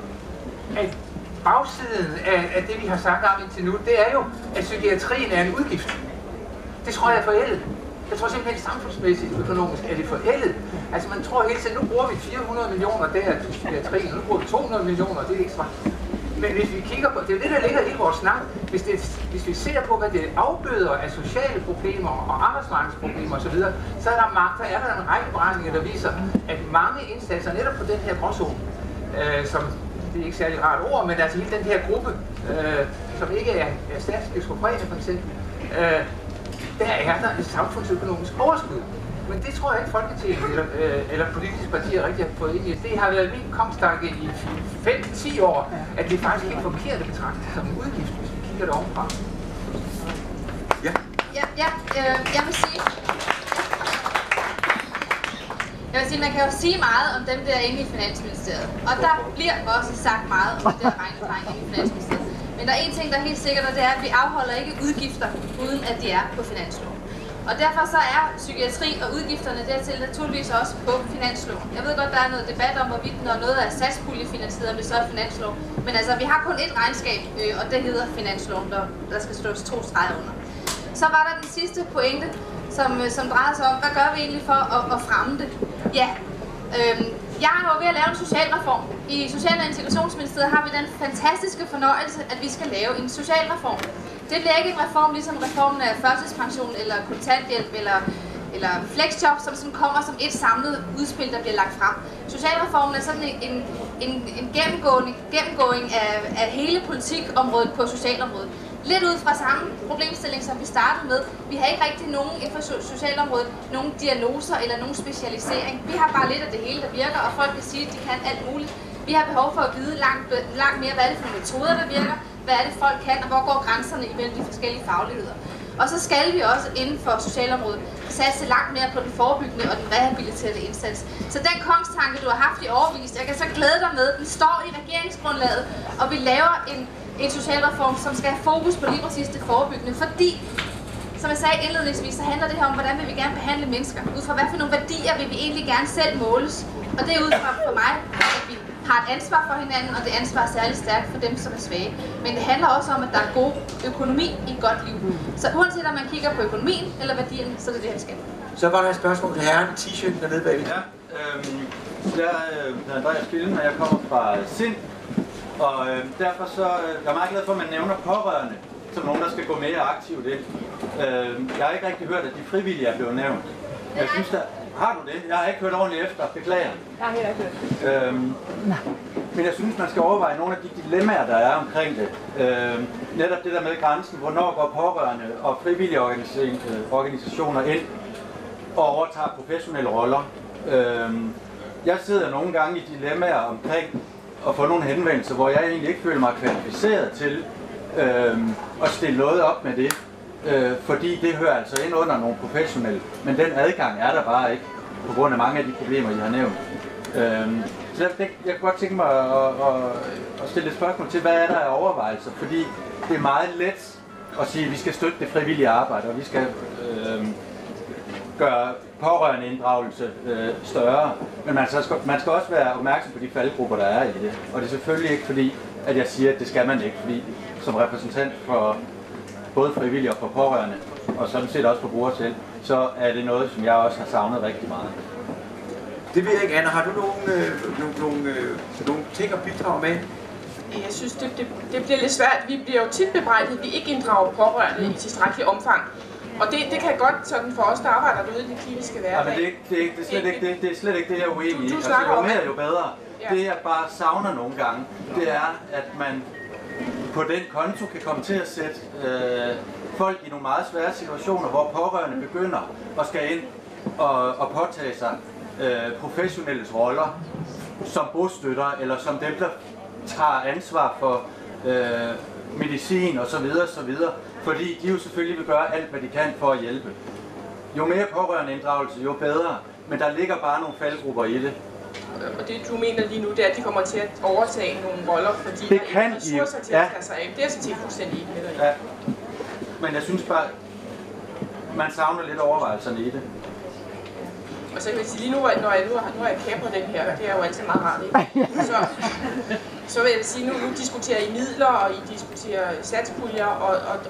at bagsiden af det, vi har sagt om indtil nu, det er jo, at psykiatrien er en udgift. Det tror jeg er forældet. Jeg tror simpelthen samfundsmæssigt, økonomisk er det forældet. Altså man tror hele tiden, nu bruger vi 400 millioner der til psykiatrien, og nu bruger vi 200 millioner, det er ikke svar. Men hvis vi kigger på, det er det, der ligger i vores snak, hvis vi ser på, hvad det afbøder af sociale problemer og arbejdsmarkedsproblemer osv., så er der en række beregninger, der viser, at mange indsatser netop på den her gråzone, som det er ikke særlig rart ord, men altså hele den her gruppe, som ikke er stærkt skizofrene for eksempel, der er der et samfundsøkonomisk overskud. Men det tror jeg ikke Folketinget eller politiske partier rigtig har fået ind i. Det har været min kongstanke i 5-10 år, at det faktisk ikke er forkert at betragte som en udgift, hvis vi kigger det ovenfra. Ja. Jeg vil sige, man kan jo sige meget om dem der inde i Finansministeriet. Og der bliver også sagt meget om det der regnetegn inde i Finansministeriet. Men der er en ting, der er helt sikkert, og det er, at vi afholder ikke udgifter, uden at de er på finansloven. Og derfor så er psykiatri og udgifterne dertil naturligvis også på finansloven. Jeg ved godt, der er noget debat om, hvorvidt når noget er satspuljefinansieret, om det så er finanslov. Men altså, vi har kun ét regnskab, og det hedder finansloven, der skal slås 2 streger under. Så var der den sidste pointe, som drejede sig om, hvad gør vi egentlig for at fremme det? Ja, jeg er jo ved at lave en socialreform. I Social- og Integrationsministeriet har vi den fantastiske fornøjelse, at vi skal lave en socialreform. Det bliver ikke en reform ligesom reformen af førtidspension eller kontanthjælp eller flexjob, som kommer som et samlet udspil, der bliver lagt frem. Socialreformen er sådan en gennemgåing af hele politikområdet på socialområdet. Lidt ud fra samme problemstilling, som vi startede med. Vi har ikke rigtig nogen inden for socialområdet, nogen diagnoser eller nogen specialisering. Vi har bare lidt af det hele, der virker, og folk vil sige, at de kan alt muligt. Vi har behov for at vide langt mere, hvad er det for metoder, der virker, hvad er det folk kan, og hvor går grænserne imellem de forskellige fagligheder. Og så skal vi også inden for socialområdet satse langt mere på den forebyggende og den rehabiliterende indsats. Så den kongstanke, du har haft i årevis, jeg kan så glæde dig med, den står i regeringsgrundlaget, og vi laver en socialreform, som skal have fokus på lige præcis det forebyggende, fordi, som jeg sagde indledningsvis, så handler det her om, hvordan vil vi gerne behandle mennesker, ud fra hvad for nogle værdier vil vi egentlig gerne selv måles, og det er ud fra for mig, at vi har et ansvar for hinanden, og det ansvar er særligt stærkt for dem, som er svage. Men det handler også om, at der er god økonomi i et godt liv. Så uanset om man kigger på økonomien eller værdierne, så er det det, vi skal. Så var der et spørgsmål til herren, t-shirten dernede bagved. Ja, jeg hedder Andreas Billen, og jeg kommer fra Sind. Og derfor så jeg er meget glad for, at man nævner pårørende. som nogen, der skal gå mere aktivt ind. Jeg har ikke rigtig hørt, at de frivillige er blevet nævnt. Jeg synes, har du det? Jeg har ikke hørt ordentligt efter. Beklager. Jeg har heller ikke hørt. Men jeg synes, man skal overveje nogle af de dilemmaer, der er omkring det. Netop det der med grænsen, hvornår går pårørende og frivillige organisationer ind og overtager professionelle roller. Jeg sidder nogle gange i dilemmaer omkring at få nogle henvendelser, hvor jeg egentlig ikke føler mig kvalificeret til at stille noget op med det. Fordi det hører altså ind under nogle professionelle. Men den adgang er der bare ikke, på grund af mange af de problemer, I har nævnt. Så jeg kunne godt tænke mig at stille et spørgsmål til, hvad er der af overvejelser? Fordi det er meget let at sige, at vi skal støtte det frivillige arbejde, og vi skal gøre pårørende inddragelse større. Men man skal også være opmærksom på de faldgrupper, der er i det. Og det er selvfølgelig ikke fordi, at jeg siger, at det skal man ikke, fordi som repræsentant for både frivillige og for pårørende, og sådan set også for brugere selv, så er det noget, som jeg også har savnet rigtig meget. Det ved jeg ikke, Anna. Har du nogle ting at bidrage med? Jeg synes, det bliver lidt svært. Vi bliver jo tit bebrejdet, at vi ikke inddrager pårørende i tilstrækkelig omfang. Og det kan godt sådan for os, der arbejder derude i den kliniske hverdag. Ja, men det er slet ikke det, jeg er uenig i. Altså, jo mere, jo bedre. Ja. Det jeg bare savner nogle gange, det er, at man på den konto kan komme til at sætte folk i nogle meget svære situationer, hvor pårørende begynder at skal ind og påtage sig professionelles roller som bostøtter, eller som dem, der tager ansvar for medicin osv. Fordi de jo selvfølgelig vil gøre alt, hvad de kan for at hjælpe. Jo mere pårørende inddragelse, jo bedre, men der ligger bare nogle faldgrupper i det. Og det du mener lige nu, det er, at de kommer til at overtage nogle roller, fordi det der er ikke ressourcer til at tage sig af. Det er jeg sådan set fuldstændig enig med dig i. Ja. Men jeg synes bare, man savner lidt overvejelserne i det. Og så kan jeg sige, lige nu, når jeg kapret den her, det er jo altid meget rart, ikke? Så vil jeg sige, nu diskuterer I midler, og I diskuterer satspuljer,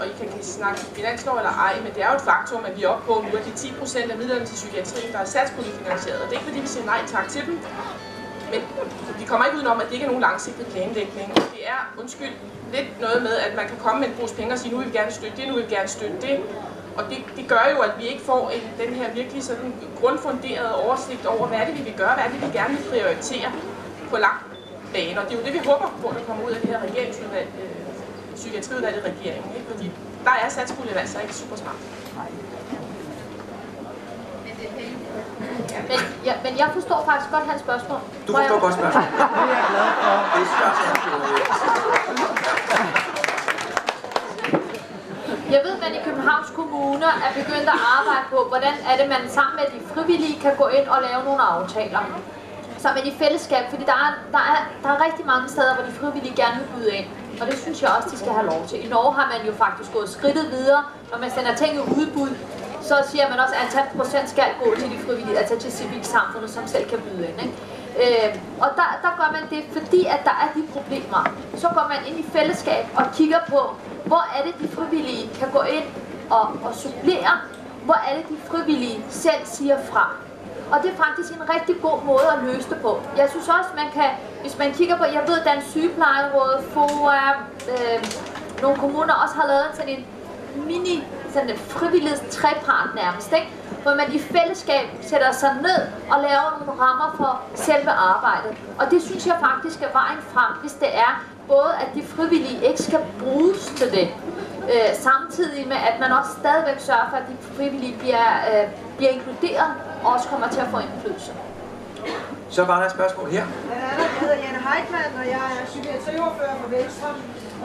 og I kan snakke finanslov eller ej, men det er jo et faktum, at vi er oppe på nu, at de 10% af midlerne til psykiatrien, der er satspuljefinansieret. Og det er ikke fordi, vi siger nej tak til dem, men vi kommer ikke udenom, at det ikke er nogen langsigtet planlægning. Det er, lidt noget med, at man kan komme med en pose penge og sige, nu vil vi gerne støtte det, nu vil vi gerne støtte det. Og det gør jo, at vi ikke får den her virkelig sådan grundfunderede oversigt over, hvad er det, vi vil gøre, hvad er det, vi gerne vil prioritere på lang bane. Og det er jo det, vi håber på, der kommer ud af det her regeringsudvalg, psykiatriudvalg i regeringen. Ikke? Fordi der er satspuljen altså ikke super smart. Men jeg forstår faktisk godt hans spørgsmål. Du forstår godt spørgsmål. Det er jeg glad for. Det er Jeg ved, at man i Københavns Kommune er begyndt at arbejde på, hvordan er det, man sammen med de frivillige kan gå ind og lave nogle aftaler. Sammen med de fællesskab, fordi der er rigtig mange steder, hvor de frivillige gerne vil byde ind. Og det synes jeg også, de skal have lov til. I Norge har man jo faktisk gået skridtet videre. Når man sender ting i udbud, så siger man også, at antal procent skal gå til de frivillige, altså til civilsamfundet, som selv kan byde ind. Ikke? Og der gør man det, fordi at der er de problemer. Så går man ind i fællesskab og kigger på, hvor er det, de frivillige kan gå ind og supplere. Hvor er det, de frivillige selv siger fra. Og det er faktisk en rigtig god måde at løse det på. Jeg synes også, man kan, hvis man kigger på, jeg ved, at Dansk Sygeplejeråd, FOA, nogle kommuner også har lavet sådan en sådan en frivillighedstrepart nærmest, ikke? Hvor man i fællesskab sætter sig ned og laver nogle rammer for selve arbejdet. Og det synes jeg faktisk er vejen frem, hvis det er både, at de frivillige ikke skal bruges til det, samtidig med, at man også stadigvæk sørger for, at de frivillige bliver inkluderet og også kommer til at få indflydelse. Så var der et spørgsmål her. Jeg hedder Janne Heitmann, og jeg er psykiatriordfører for Venstre.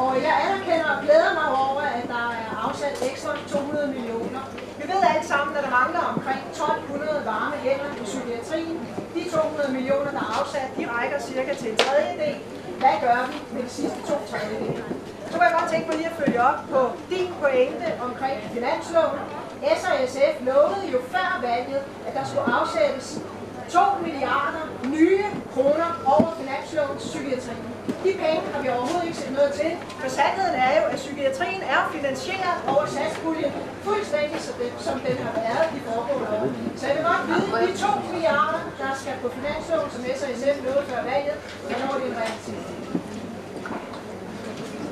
Og jeg anerkender og glæder mig over, at der er afsat ekstra 200 millioner. Vi ved alle sammen, at der mangler omkring 1200 varme hænder i psykiatrien. De 200 millioner, der er afsat, de rækker cirka til en tredjedel. Hvad gør vi med de sidste 2/3? Så kan jeg godt tænke mig lige at følge op på din pointe omkring finansloven. S&SF lovede jo før valget, at der skulle afsættes 2 milliarder nye kroner over finanslovens psykiatrien. De penge har vi overhovedet ikke set noget til, for sandheden er jo, at psykiatrien er finansieret over satspuljen, fuldstændig som den har været de foregående år. Så jeg vil godt vide, de 2 milliarder, der skal på finansloven, som S&SF lovede før valget, hvornår det er en realitet.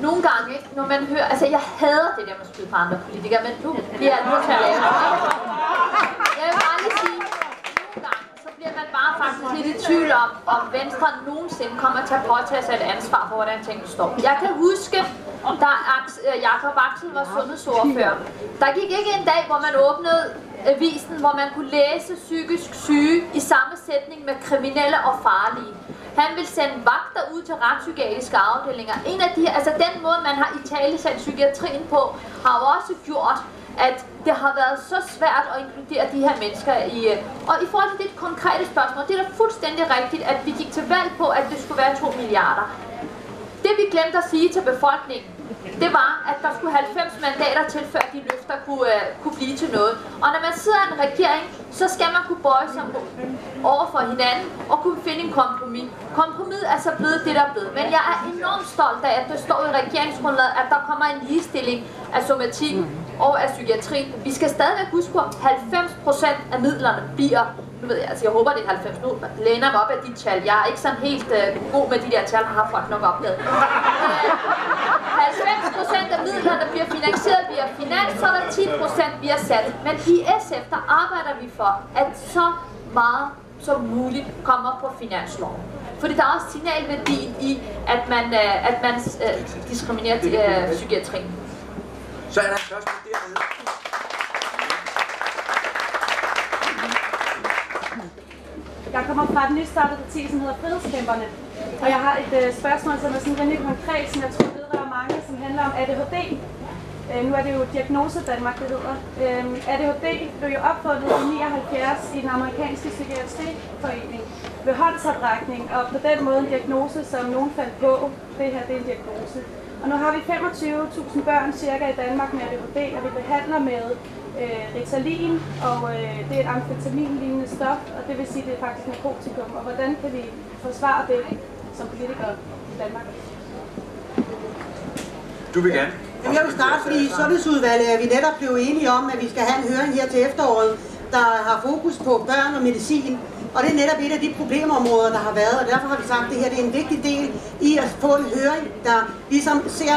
nogle gange, når man hører, altså jeg hader det der med at skyde på andre politikere, men nu bliver jeg nødt til at lave det. Jeg vil bare lige sige, nogle gange, så bliver man bare faktisk lidt i tvivl om Venstre nogensinde kommer til at påtage sig et ansvar for, hvordan tingene står. Jeg kan huske, da Jakob Axel var sundhedsordfører, der gik ikke en dag, hvor man åbnede avisen, hvor man kunne læse psykisk syge i samme sætning med kriminelle og farlige. Han vil sende vagter ud til retspsykiatriske afdelinger. En af de, altså den måde, man har italesat psykiatrien på, har jo også gjort, at det har været så svært at inkludere de her mennesker i. Og i forhold til det konkrete spørgsmål, det er da fuldstændig rigtigt, at vi gik til valg på, at det skulle være 2 milliarder. Det vi glemte at sige til befolkningen, det var, at der skulle 90 mandater til, før de løfter kunne blive til noget. Og når man sidder i en regering, så skal man kunne bøje sig over for hinanden og kunne finde en kompromis. Kompromiset er så blevet det, der er blevet. Men jeg er enormt stolt af, at det står i regeringsgrundlaget, at der kommer en ligestilling af somatikken og af psykiatrien. Vi skal stadigvæk huske på, at 90% af midlerne bliver, nu ved jeg, altså jeg håber det er 90, nu læner mig op af de tal. Jeg er ikke sådan helt god med de der tal, har folk nok oplevet. 90% af midlerne bliver finansieret via finans, så er der 10% via salg. Men i SF, der arbejder vi for, at så meget som muligt kommer på finansloven. Fordi der er også signalværdien i, at man diskriminerer psykiatrien. Så er der et spørgsmål dernede. Jeg kommer fra et nystartet parti, som hedder Frihedskæmperne. Og jeg har et spørgsmål, som er sådan rimelig konkret, som jeg tror vedrører mange, som handler om ADHD. Nu er det jo Diagnose Danmark, det hedder. ADHD blev jo opfundet i 79 i den amerikanske psykiatriforening ved håndsoprækning, og på den måde en diagnose, som nogen fandt på. Det her, det er en diagnose. Og nu har vi 25.000 børn cirka i Danmark med ADHD, og vi behandler med Ritalin, og det er et amfetamin-lignende stof, og det vil sige, at det er faktisk narkotikum. Og hvordan kan vi forsvare det som politikere i Danmark? Du vil gerne. Jeg vil starte, fordi i Sundhedsudvalget er vi netop blevet enige om, at vi skal have en høring her til efteråret, der har fokus på børn og medicin. Og det er netop et af de problemområder, der har været, og derfor har vi sagt, at det her det er en vigtig del i at få en høring, der ligesom ser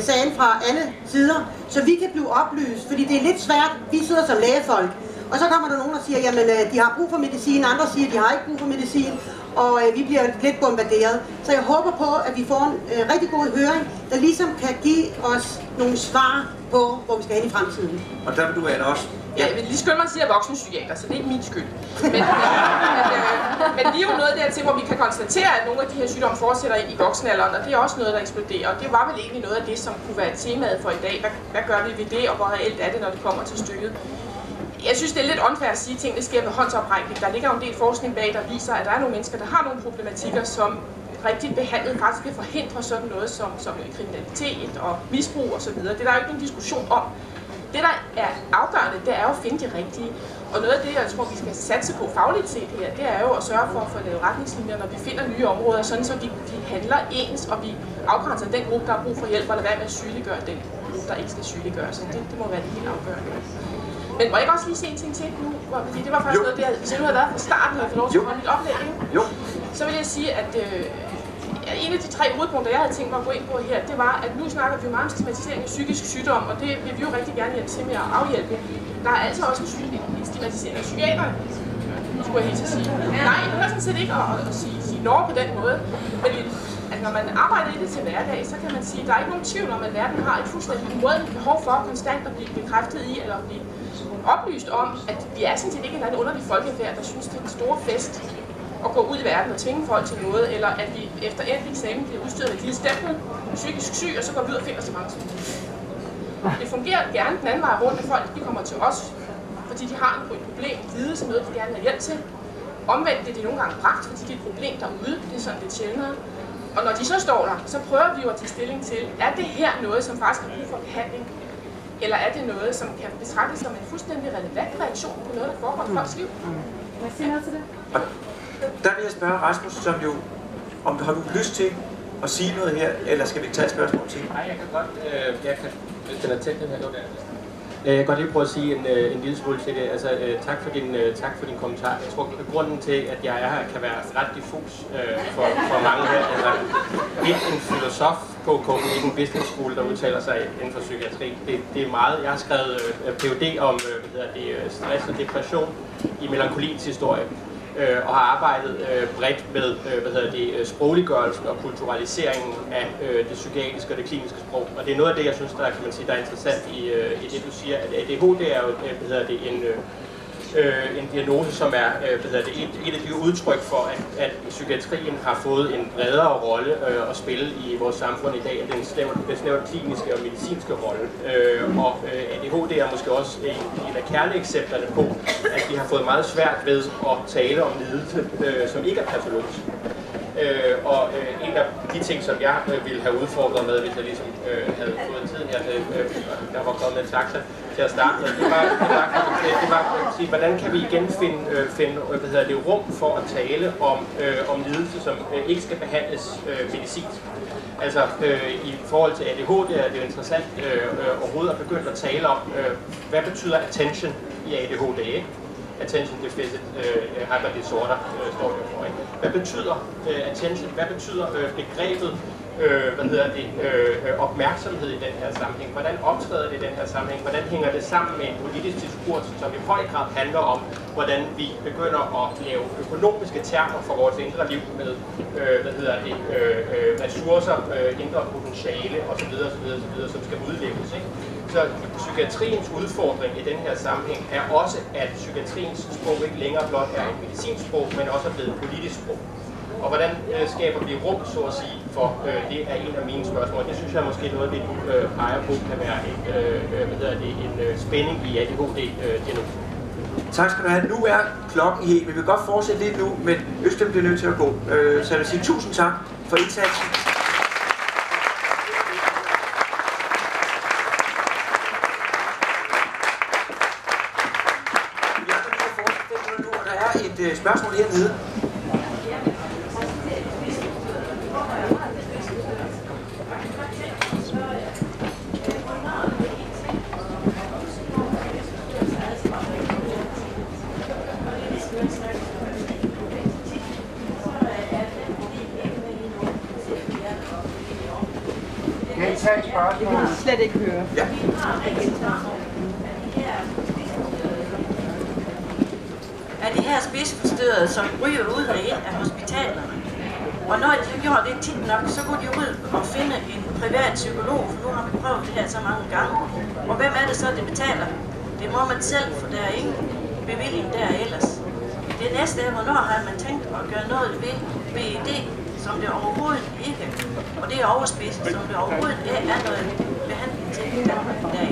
sagen fra alle sider, så vi kan blive oplyst, fordi det er lidt svært. Vi sidder som lægefolk, og så kommer der nogen, der siger, jamen de har brug for medicin, andre siger, at de har ikke brug for medicin, og vi bliver lidt bombarderet. Så jeg håber på, at vi får en rigtig god høring, der ligesom kan give os nogle svar på, hvor vi skal hen i fremtiden. Og der vil du være også. Ja, jeg vil lige skynde mig at sige, at jeg er voksenpsykiater, så det er ikke min skyld. Men vi er jo noget dertil, hvor vi kan konstatere, at nogle af de her sygdomme fortsætter ind i voksenalderen, og det er også noget, der eksploderer. Og det var vel egentlig noget af det, som kunne være temaet for i dag. Hvad gør vi ved det, og hvor reelt er det, når det kommer til stykket? Jeg synes, det er lidt unfair at sige, at tingene sker ved håndsoprækning. Der ligger jo en del forskning bag, der viser, at der er nogle mennesker, der har nogle problematikker, som rigtigt behandlet faktisk kan forhindre sådan noget som kriminalitet og misbrug osv. Det er der jo ikke nogen diskussion om. Det, der er afgørende, det er jo at finde de rigtige. Og noget af det, jeg tror, vi skal satse på fagligt set her, det er jo at sørge for at få lavet retningslinjer, når vi finder nye områder, sådan så de handler ens, og vi afgrænser den gruppe, der har brug for hjælp, og lade være med at sygeliggøre den gruppe, der ikke skal sygeliggøre. Så det må være det helt afgørende. Men må jeg ikke også lige se en ting til nu? Fordi det var faktisk noget, hvis jeg nu havde været fra starten, og jeg fået lov til at holde mit oplæg, jo. Så vil jeg sige, at en af de 3 hovedpunkter, jeg havde tænkt mig at gå ind på her, det var, at nu snakker vi meget om stigmatisering af psykisk sygdom, og det vil vi jo rigtig gerne hjælpe til med at afhjælpe. Der er altså også en stigmatisering af psykiaterne, skulle jeg helt til at sige. Nej, jeg hører sådan set ikke at sige når på den måde, men at når man arbejder i det til hverdag, så kan man sige, at der er ikke nogen tvivl om, at verden har et fuldstændig umådeligt behov for konstant at blive bekræftet i, eller at blive oplyst om, at vi er sådan set ikke en eller anden underlig folkefærd, der synes, det er en stor fest at gå ud i verden og tvinge folk til noget, eller at vi efter endt eksamen bliver udstyret med et lille stempel, psykisk syg, og så går vi ud og finder så mange som det fungerer gerne den anden vej rundt, at folk de kommer til os, fordi de har et problem, lidelse, noget de gerne vil have hjælp til. Omvendt det er de nogle gange bragt, fordi det er et problem derude, det er sådan lidt sjældnere. Og når de så står der, så prøver vi jo at tage stilling til, er det her noget, som faktisk har brug for behandling? Eller er det noget, som kan betragtes som en fuldstændig relevant reaktion på noget, der foregår i folks liv? Hvad siger noget til det? Og der vil jeg spørge Rasmus, som jo, om har du lyst til at sige noget her, eller skal vi tage et spørgsmål til? Nej, jeg kan godt, hvis den er tæt, den her nu der. Jeg kan godt lige prøve at sige en lille smule til det. Altså, tak for din kommentar. Jeg tror, at grunden til, at jeg er her, kan være ret diffus for mange her. Altså, en filosof på Copenhagen Business School, der udtaler sig inden for psykiatri. Det er meget. Jeg har skrevet Ph.D. om stress og depression i melankoliens historie, og har arbejdet bredt med sprogliggørelsen og kulturaliseringen af det psykiatriske og det kliniske sprog. Og det er noget af det, jeg synes, der er interessant i det, du siger, at ADHD er jo en diagnose, som er et af de udtryk for, at psykiatrien har fået en bredere rolle at spille i vores samfund i dag, at den snævert kliniske og medicinske rolle. Og ADHD er måske også en af kerneeksemplerne på, at vi har fået meget svært ved at tale om lidelse, som ikke er patologisk. Og en af de ting, som jeg ville have udfordret med, hvis jeg ligesom havde fået tiden her, der var kommet en taxa til at starte med, det var at sige, hvordan kan vi igen finde rum for at tale om lidelse, som ikke skal behandles medicinsk. Altså i forhold til ADHD er det jo interessant overhovedet at begynde at tale om, hvad betyder attention i ADHD, ikke? Attention Deficit Hyper Disorder står det for. Hvad betyder attention? Hvad betyder begrebet opmærksomhed i den her sammenhæng? Hvordan optræder det i den her sammenhæng? Hvordan hænger det sammen med en politisk diskurs, som i høj grad handler om, hvordan vi begynder at lave økonomiske termer for vores indre liv med ressourcer, indre potentiale osv., som skal udleves, ikke? Så psykiatriens udfordring i den her sammenhæng er også, at psykiatriens sprog ikke længere blot er et medicinsk sprog, men også er blevet et politisk sprog. Og hvordan skaber vi rum, så at sige, for det er en af mine spørgsmål. Det synes jeg måske noget af det, du peger på, kan være en spænding i ADHD-diagnosen. Tak skal du have. Nu er klokken helt. Vi vil godt fortsætte lidt nu, men Østlem bliver nødt til at gå. Så jeg vil sige tusind tak for indsatsen. Et spørgsmål hernede. Det kan vi slet ikke høre. Ja. Er de her spiseforstyrrede, som ryger ud og ind af hospitalerne. Og når de har gjort det tit nok, så går de ud og finder en privat psykolog, for nu har vi prøvet det her så mange gange. Og hvem er det så, det betaler? Det må man selv, for der er ingen bevilling der ellers. Det næste er, hvornår har man tænkt at gøre noget ved BED, som det overhovedet ikke, og det er overspidset, som det overhovedet er noget behandling til i Danmark i dag.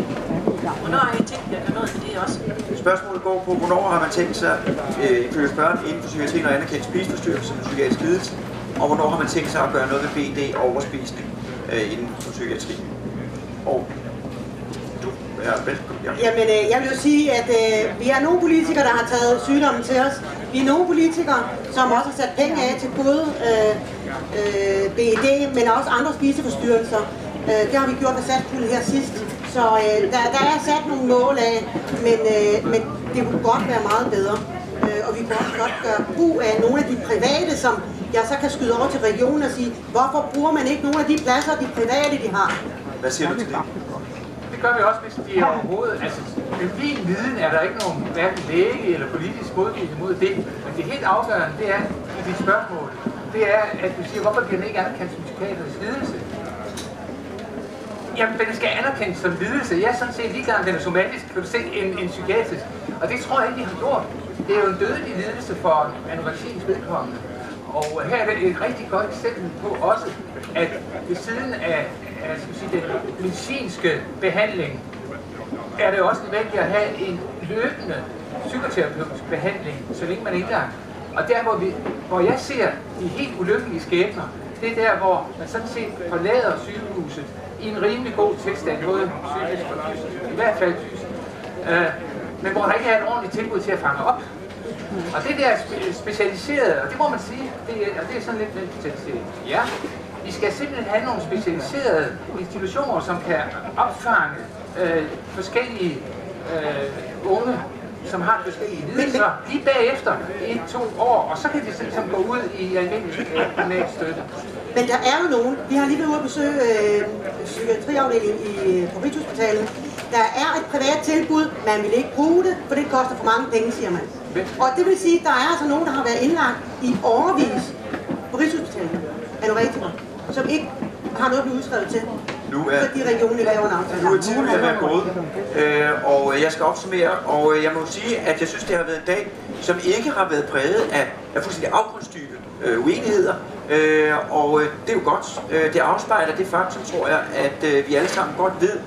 Hvornår har I tænkt at gøre noget ved det også? Spørgsmålet går på, hvornår har man tænkt sig, ifølge spørgen, inden for psykiatrien og anerkendt spiseforstyrrelse som en psykiatrisk lidelse, og hvornår har man tænkt sig at gøre noget ved BED og overspisning inden for psykiatrien? Og du er velkommen. Ja. Jamen, jeg vil jo sige, at vi er nogle politikere, der har taget sygdommen til os. Vi er nogle politikere, som også har sat penge af til både BED, men også andre spiseforstyrrelser. Det har vi gjort med satspuljen her sidst. Så der er sat nogle mål af, men det kunne godt være meget bedre. Og vi kunne også godt gøre brug af nogle af de private, som jeg så kan skyde over til regionen og sige, hvorfor bruger man ikke nogle af de pladser, de private de har? Hvad siger du til det? Det gør vi også, hvis de er overhovedet. Altså, med min viden er der ikke nogen hverken læge eller politisk modvilje mod det. Men det helt afgørende, det er i dit spørgsmål, det er, at du siger, hvorfor bliver den ikke anerkendt som psykiatrisk lidelse? Jamen, den skal anerkendes som lidelse. Jeg er sådan set ligeglad, om den er somatisk, kan du se, en psykiatrisk. Og det tror jeg ikke, de har gjort. Det er jo en dødelig lidelse for anoreksiens vedkommende. Og her er det et rigtig godt eksempel på også, at ved siden af den medicinske behandling, er det også nødvendigt at have en løbende psykoterapeutisk behandling, så længe man er indlagt. Og der, hvor jeg ser de helt ulykkelige skæbner, det er der, hvor man sådan set forlader sygehuset i en rimelig god tilstand, både psykisk og fysisk, i hvert fald fysisk, men hvor der ikke er et ordentligt tilbud til at fange op. Og det der specialiserede, og det må man sige, det er sådan lidt specialiseret. Ja, vi skal simpelthen have nogle specialiserede institutioner, som kan opfange forskellige unge som har forskellige lidelser, lige bagefter 1-2 år, og så kan de ligesom gå ud i almindelig kommunal støtte. Men der er jo nogen, vi har lige været ude at besøge psykiatriafdelingen på Rigshospitalet. Der er et privat tilbud, man vil ikke bruge det, for det koster for mange penge, siger man. Og det vil sige, at der er altså nogen, der har været indlagt i årevis på Rigshospitalet, anorektikere, som ikke har noget at blive udskrevet til. Fordi regionen ikke laver en aftale. Nu er tiden ved at være gået, og jeg skal opsummere, og jeg må sige, at jeg synes, det har været en dag, som ikke har været præget af fuldstændig afgrundsdybe uenigheder, og det er jo godt. Det afspejler det faktum, tror jeg, at vi alle sammen godt ved,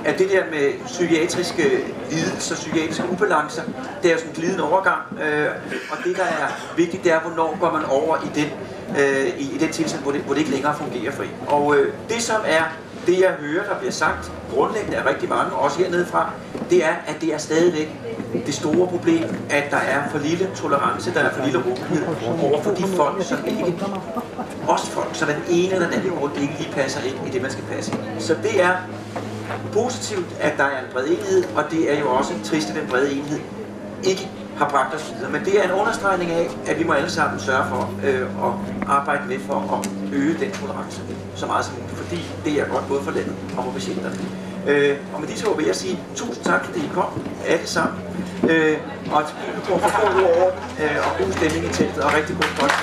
at det der med psykiatriske lidelser, psykiatriske ubalancer, det er jo sådan en glidende overgang, og det der er vigtigt, det er, hvornår går man over i den tilstand, hvor det ikke længere fungerer for en. Og det som er det, jeg hører, der bliver sagt grundlæggende af rigtig mange, også hernede fra, det er, at det er stadigvæk det store problem, at der er for lille tolerance, der er for lille rummelighed over for de folk, som ikke, også folk, som den ene eller den anden grund ikke lige passer ind i det, man skal passe ind i. Så det er positivt, at der er en bred enighed, og det er jo også trist, at den brede enighed ikke har bragt os videre. Men det er en understregning af, at vi må alle sammen sørge for at arbejde med for at øge den tolerance så meget som muligt, fordi det er godt både for landet og for patienterne. Og med disse ord vil jeg sige tusind tak, fordi I kom alle sammen. Og til publikum for god ord og god stemning i teltet, og rigtig god godt.